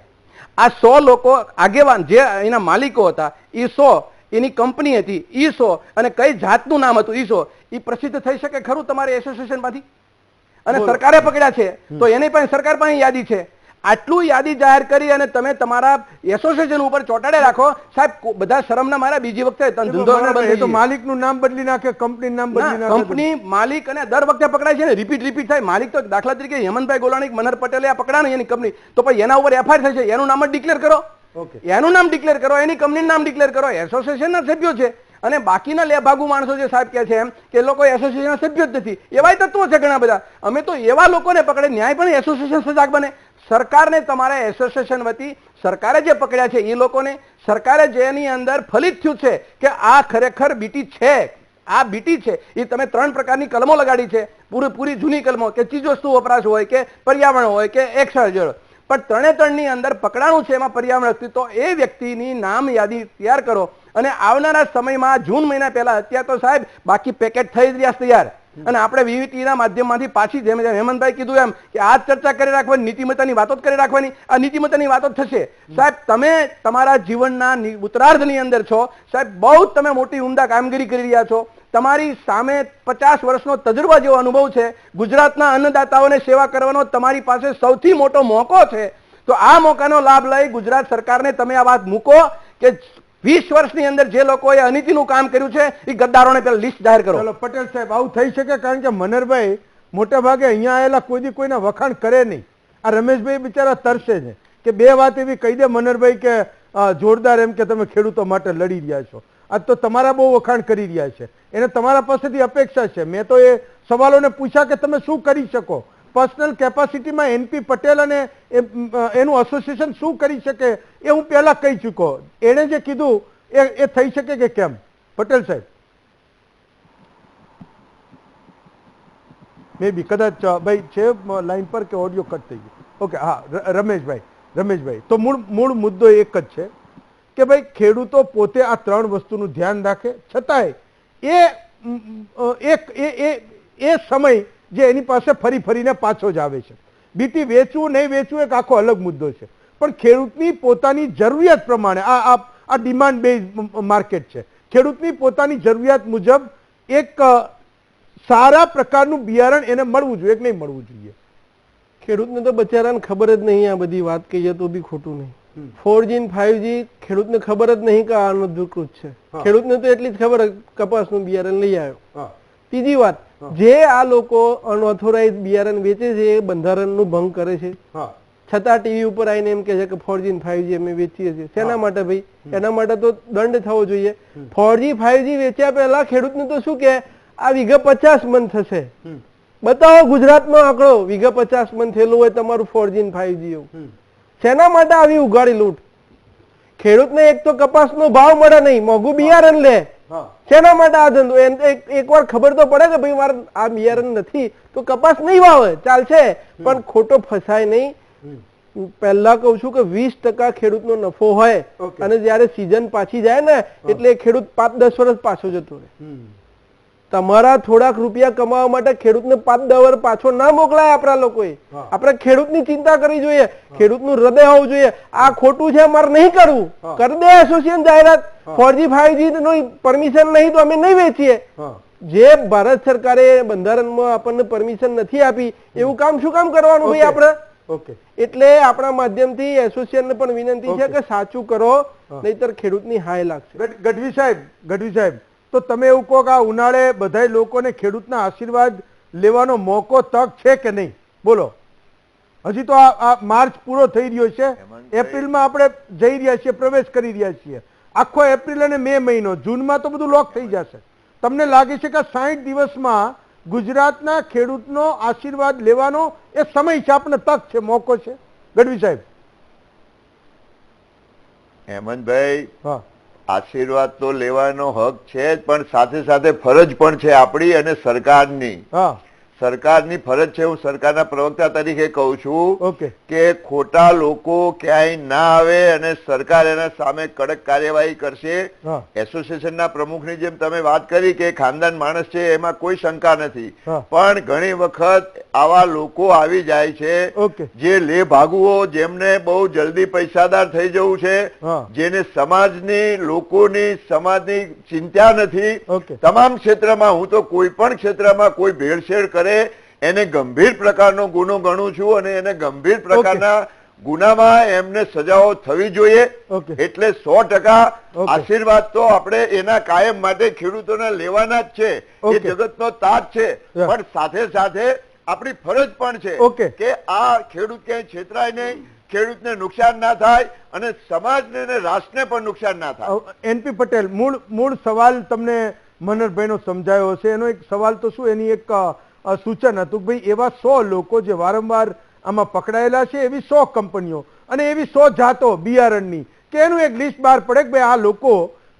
આ 100 લોકો આગેવાન જે એના માલિકો હતા એ 100, એની કંપની હતી એ 100 અને કઈ જાતનું નામ હતું એ 100 એ પ્રસિદ્ધ થઈ શકે ખરું તમારે એસોસિએશનમાંથી? અને સરકારે પકડ્યા છે તો એની પાસે સરકાર પાસે યાદી છે. આટલું યાદી જાહેર કરી અને તમે તમારા એસોસિએશન ઉપર ચોંટાડે રાખો સાહેબ. બધા શરમના મારા બીજી વખતે માલિકનું નામ બદલી નાખે, કંપનીનું નામ બદલી નાખે. કંપની માલિક અને દર વખતે પકડાય છે ને, રિપીટ થાય. માલિક તો દાખલા તરીકે હેમંતભાઈ ગોલાણી, મનહર પટેલે આ પકડાણી એની કંપની, તો પછી એના ઉપર એફઆઈઆર થશે. એનું નામ જ ડિક્લેર કરો, એનું નામ ડિક્લેર કરો, એની કંપનીનું નામ ડિક્લેર કરો. એસોસિએશનના સભ્યો છે અને બાકીના લેભાગુ માણસો જે સાહેબ કહે છે એમ કે લોકો એસોસિએશનના સભ્યો જ નથી, એવાય તત્વો છે ઘણા બધા. અમે તો એવા લોકોને પકડે, ન્યાય પણ એસોસિએશન સજાગ બને. સરકારને તમારે એસોસિએશન વતી સરકારે જે પકડ્યા છે એ લોકોને, સરકારે જેની અંદર ફલિત થયું છે કે આ ખરેખર બીટી છે, આ બીટી છે, એ તમે 3 પ્રકારની કલમો લગાડી છે, પૂરી જૂની કલમો કે ચીજવસ્તુ વપરાશ હોય કે પર્યાવરણ હોય કે એક્સર્જર, પણ 3 અંદર પકડાણું છે એમાં પર્યાવરણ. તો એ વ્યક્તિની નામ યાદી તૈયાર કરો અને આવનારા સમયમાં જૂન મહિના પહેલા, અત્યારે તો સાહેબ બાકી પેકેટ થઈ જ રહ્યા તૈયાર, અને આપણે વીવીટીના માધ્યમમાંથી પાછી જેમ હેમંતભાઈ કીધું એમ કે આ ચર્ચા કરી રાખવાની, નીતિમત્તાની વાતો જ કરી રાખવાની. આ નીતિમત્તાની વાતો જ થશે સાહેબ. તમે તમારા જીવનના ઉત્તરાર્ધની અંદર છો સાહેબ, બહુ તમે મોટી ઉમદા કામગીરી કરી રહ્યા છો. તમારી સામે 50 વર્ષનો તજુર્બા જેવો અનુભવ છે. ગુજરાતના અન્નદાતાઓને સેવા કરવાનો તમારી પાસે સૌથી મોટો મોકો છે. તો આ મોકાનો લાભ લઈ ગુજરાત સરકારને તમે આ વાત મૂકો કે 20 વર્ષની અંદર જે લોકોએ અનીતિનું કામ કર્યું છે એ ગદ્દારોને પેલા લિસ્ટ જાહેર કરો. ચલો પટેલ સાહેબ, આવું થઈ શકે? કારણ કે મનહરભાઈ મોટા ભાગે અહીંયા આવેલા કોઈના વખાણ કરે નહીં. આ રમેશભાઈ બિચારા તરસે છે કે 2 વાત એવી કહી દે મનહરભાઈ કે જોરદાર, એમ કે તમે ખેડૂતો માટે લડી રહ્યા છો. આજ તો તમારા બહુ વખાણ કરી રહ્યા છે, એને તમારા પાસેથી અપેક્ષા છે. મેં તો એ સવાલોને પૂછ્યા કે તમે શું કરી શકો પર્સનલ કેપેસિટીમાં. એનપી પટેલ અને એનું એસોસિએશન શું કરી શકે એ હું પહેલા કહી ચૂકો. એણે જે કીધું એ થઈ શકે કે કેમ? પટેલ સાહેબ, મે બી કદાચ ભાઈ છે લાઈન પર કે ઓડિયો કટ થઈ ગયો? ઓકે, હા રમેશભાઈ, તો મૂળ મુદ્દો એક જ છે કે ભાઈ ખેડૂતો પોતે આ 3 વસ્તુનું ધ્યાન રાખે, છતાંય એ સમય જે એની પાસે ફરીને પાછો જ આવે છે. બીટી વેચવું નહીં વેચવું એક આખો અલગ મુદ્દો છે, પણ ખેડૂતની પોતાની જરૂરિયાત પ્રમાણે આ ડિમાન્ડ બેઝ માર્કેટ છે. ખેડૂતની પોતાની જરૂરિયાત મુજબ એક સારા પ્રકારનું બિયારણ એને મળવું જોઈએ કે નહીં મળવું જોઈએ. ખેડૂતને તો બચારાને ખબર જ નહીં. આ બધી વાત કહીએ તો બી ખોટું નહીં. 4G અને 5G ખેડૂતને ખબર જ નહીં કે આ અનધિકૃત છે. ખેડૂતને તો એટલી જ ખબર કપાસનું બિયારણ લઈ આવ્યો. ત્રીજી વાત, જે આ લોકો અનઓથોરાઇઝ બિયારણ વેચે છે એ બંધારણનું ભંગ કરે છે, છતાં ટીવી ઉપર આવીને એમ કે છે કે 4G અને 5G અમે વેચીએ છીએ. શેના માટે ભાઈ? એના માટે તો દંડ થવો જોઈએ. 4G 5G વેચ્યા પહેલા ખેડૂતને તો શું કે આ વીઘે 50 મણ થશે, બતાવો ગુજરાતનો આંકડો, વીઘે 50 મણ થયેલું હોય તમારું 4G અને 5G એવું. શેના માટે આવી ઉઘાડી લૂંટ? ખેડૂતને એક તો કપાસનો ભાવ મળે નહીં, મોંઘું બિયારણ લે. શેના માટે આ ધંધો? એકવાર ખબર તો પડે કે ભાઈ મારે આ બિયારણ નથી તો કપાસ નહીં વાવે, ચાલશે, પણ ખોટો ફસાય નહીં. પહેલા કઉ છું કે 20% ખેડૂતનો નફો હોય અને જયારે સીઝન પાછી જાય ને એટલે ખેડૂત 5-10 વર્ષ પાછો જતો રહે. તમારા થોડાક રૂપિયા કમાવા માટે ખેડૂતને 5-10 વર્ષ પાછો ના મોકલાય આપણા લોકોએ. આપણે ખેડૂતની ચિંતા કરવી જોઈએ, ખેડૂતનું હૃદય હોવું જોઈએ. આ ખોટું છે, અમારે નહીં કરવું, કરી દે એસોસિએશન જાહેરાત. 4G 5G નો પરમિશન નહીં તો અમે નહીં વેચીએ. જે ભારત સરકારે બંધારણમાં આપણને પરમિશન નથી આપી એવું કામ શું કામ કરવાનું ભાઈ આપણે? એટલે આપણા માધ્યમથી એસોસિએશનને પણ વિનંતી છે કે સાચું કરો, નહીતર ખેડૂતની હાય લાગશે. ગઢવી સાહેબ, તો તમે એવું કહો કે આ ઉનાળે બધા લોકોને ખેડૂતના આશીર્વાદ લેવાનો મોકો, તક છે કે નહીં? બોલો. હજી તો આ માર્ચ પૂરો થઈ રહ્યો છે, એપ્રિલમાં આપણે જઈ રહ્યા છીએ, પ્રવેશ કરી રહ્યા છીએ. આખો એપ્રિલ અને મે મહિનો, જૂનમાં તો બધું લોક થઈ જશે. તમને લાગે છે કે 60 દિવસમાં ગુજરાતના ખેડૂતનો આશીર્વાદ લેવાનો એ સમય છે, આપણે તક છે, મોકો છે? ગઢવી સાહેબ. હેમંતભાઈ, આશીર્વાદ તો લેવાનો હક છે જ, પણ સાથે સાથે ફરજ પણ છે આપણી અને સરકારની. સરકારની ફરજ છે. હું સરકારના પ્રવક્તા તરીકે કહું છું કે ખોટા લોકો ક્યાંય ના આવે અને સરકાર એના સામે કડક કાર્યવાહી કરશે. એસોસિએશનના પ્રમુખની જેમ તમે વાત કરી કે ખાનદાન માણસ છે, એમાં કોઈ શંકા નથી, પણ ઘણી વખત આવા લોકો આવી જાય છે જે લે ભાગુઓ, જેમને બહુ જલ્દી પૈસાદાર થઈ જવું છે, જેને સમાજની લોકોની સમાજની ચિંતા નથી. તમામ ક્ષેત્રમાં, હું તો કોઈ પણ ક્ષેત્રમાં કોઈ ભેળસેળ કરે એને ગંભીર પ્રકારનો ગુનો ગણું છું અને એને ગંભીર પ્રકારના ગુનામાં એમને સજાઓ થવી જોઈએ. ઓકે. એટલે 100% ઓકે. આશીર્વાદ તો આપણે એના કાયમ માટે ખેડૂતોને લેવાના જ છે. એ ઓકે. જગતનો તાજ છે. યા. પણ સાથે સાથે આપણી ફરજ પણ છે ઓકે. કે આ ખેડૂત ક્યાંય છેતરાય નહીં, ખેડૂતને નુકસાન ના થાય અને સમાજને અને રાષ્ટ્રને પણ નુકસાન ના થાય. એનપી પટેલ, મૂળ સવાલ તમને મનહરભાઈનો સમજાયો હશે. એનો એક સવાલ તો શું, એની એક સૂચન હતું કે ભાઈ એવા 100 લોકો જે વારંવાર આમાં પકડાયેલા છે, એવી 100 કંપનીઓ અને એવી 100 જાતો બિયારણની, કે એનું એક લિસ્ટ બહાર પડે કે ભાઈ આ લોકો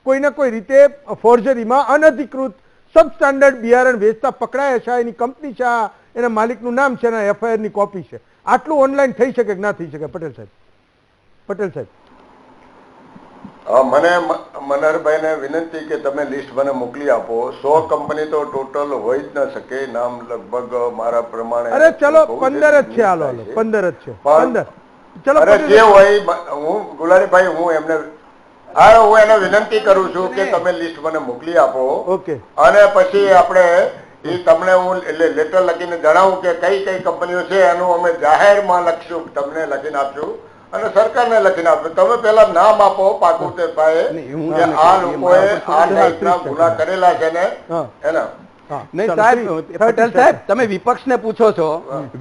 કોઈને કોઈ રીતે ફોર્જરીમાં અનધિકૃત સબસ્ટાન્ડર્ડ બિયારણ વેચતા પકડાયા છે, એની કંપની છે, એના માલિકનું નામ છે, એના FIR ની કોપી છે. આટલું ઓનલાઈન થઈ શકે કે ના થઈ શકે? પટેલ સાહેબ. મને મનહરભાઈને વિનંતી કે તમે લિસ્ટ મને મોકલી આપો. 100 કંપની તો ટોટલ હોય જ ન શકે. નામ લગભગ મારા પ્રમાણે અરે ચલો 15 જ છે. હાલો 15 જ છે. 15 ચલો. અરે જે હોય, હું ગુલારીભાઈ, હું એને વિનંતી કરું છું કે તમે લિસ્ટ મને મોકલી આપો. ઓકે. અને પછી આપણે તમને હું લેટર લખીને જણાવું કે કઈ કઈ કંપનીઓ છે, એનું અમે જાહેરમાં લખશું, તમને લખીને આપશું અને સરકારને લખીને આપશું. તમે પેલા નામ આપો પાકું તે કે આ લોકોએ આ ટાઈપના ગુના કરેલા છે ને એના. નહીં સાહેબ, પટેલ સાહેબ, તમે વિપક્ષને પૂછો છો,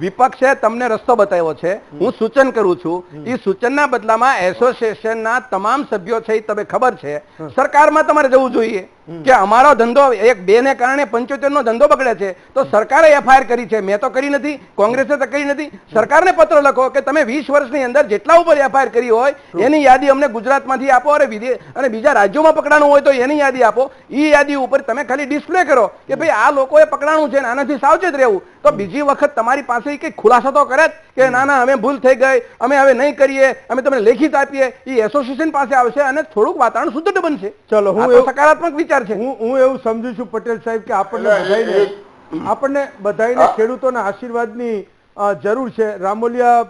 વિપક્ષે તમને રસ્તો બતાવ્યો છે, હું સૂચન કરું છું. એ સૂચનના બદલામાં એસોસિએશનના તમામ સભ્યો છે, તમે ખબર છે, સરકારમાં તમારે જવું જોઈએ કે અમારો ધંધો 1-2 ને કારણે 75 નો ધંધો બગડે છે, તો સરકારે FIR કરી છે. મેં તો કરી નથી, કોંગ્રેસે તો કરી નથી. સરકારને પત્ર લખો કે તમે 20 વર્ષની અંદર જેટલા ઉપર FIR કરી હોય એની યાદી અમને ગુજરાતમાંથી આપો, અને બીજા રાજ્યોમાં પકડાણું હોય તો એની યાદી આપો. એ યાદી ઉપર તમે ખાલી ડિસ્પ્લે કરો કે ભાઈ આ લોકોએ પકડાણું છે, આનાથી સાવચેત રહેવું. તો બીજી વખત તમારી પાસે કઈ ખુલાસો તો કરે કે ના ના અમે ભૂલ થઈ ગઈ, અમે હવે નહીં કરીએ, અમે તમને લેખિત આપીએ. એ એસોસિએશન પાસે આવશે અને થોડુંક વાતાવરણ સુદૃઢ બનશે. ચલો, હું સકારાત્મક વિચાર છે. હું એવું સમજુ છું પટેલ સાહેબ કે આપણને બધાઈને ખેડૂતોના આશીર્વાદની જરૂર છે. રામોલિયા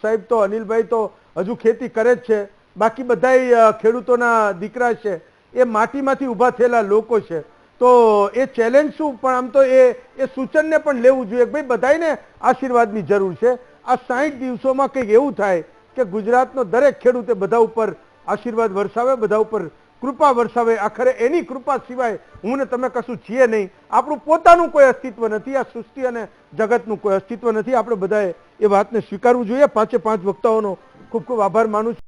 સાહેબ તો, અનિલભાઈ તો હજુ ખેતી કરે જ છે, બાકી બધા ખેડૂતોના દીકરા છે, એ માટીમાંથી ઊભા થયેલા લોકો છે. તો એ ચેલેન્જ શું, પણ આમ તો એ સૂચનને પણ લેવું જોઈએ કે ભાઈ બધાને આશીર્વાદની જરૂર છે. આ 60 દિવસોમાં કંઈક એવું થાય કે ગુજરાતનો દરેક ખેડૂતે બધા ઉપર આશીર્વાદ વરસાવે, બધા ઉપર કૃપા વરસાવે. આખરે એની કૃપા સિવાય હું ને તમે કશું છીએ નહીં. આપણું પોતાનું કોઈ અસ્તિત્વ નથી, આ સૃષ્ટિ અને જગતનું કોઈ અસ્તિત્વ નથી. આપણે બધાએ એ વાતને સ્વીકારવું જોઈએ. 5 વક્તાઓનો ખૂબ ખૂબ આભાર માનું છું.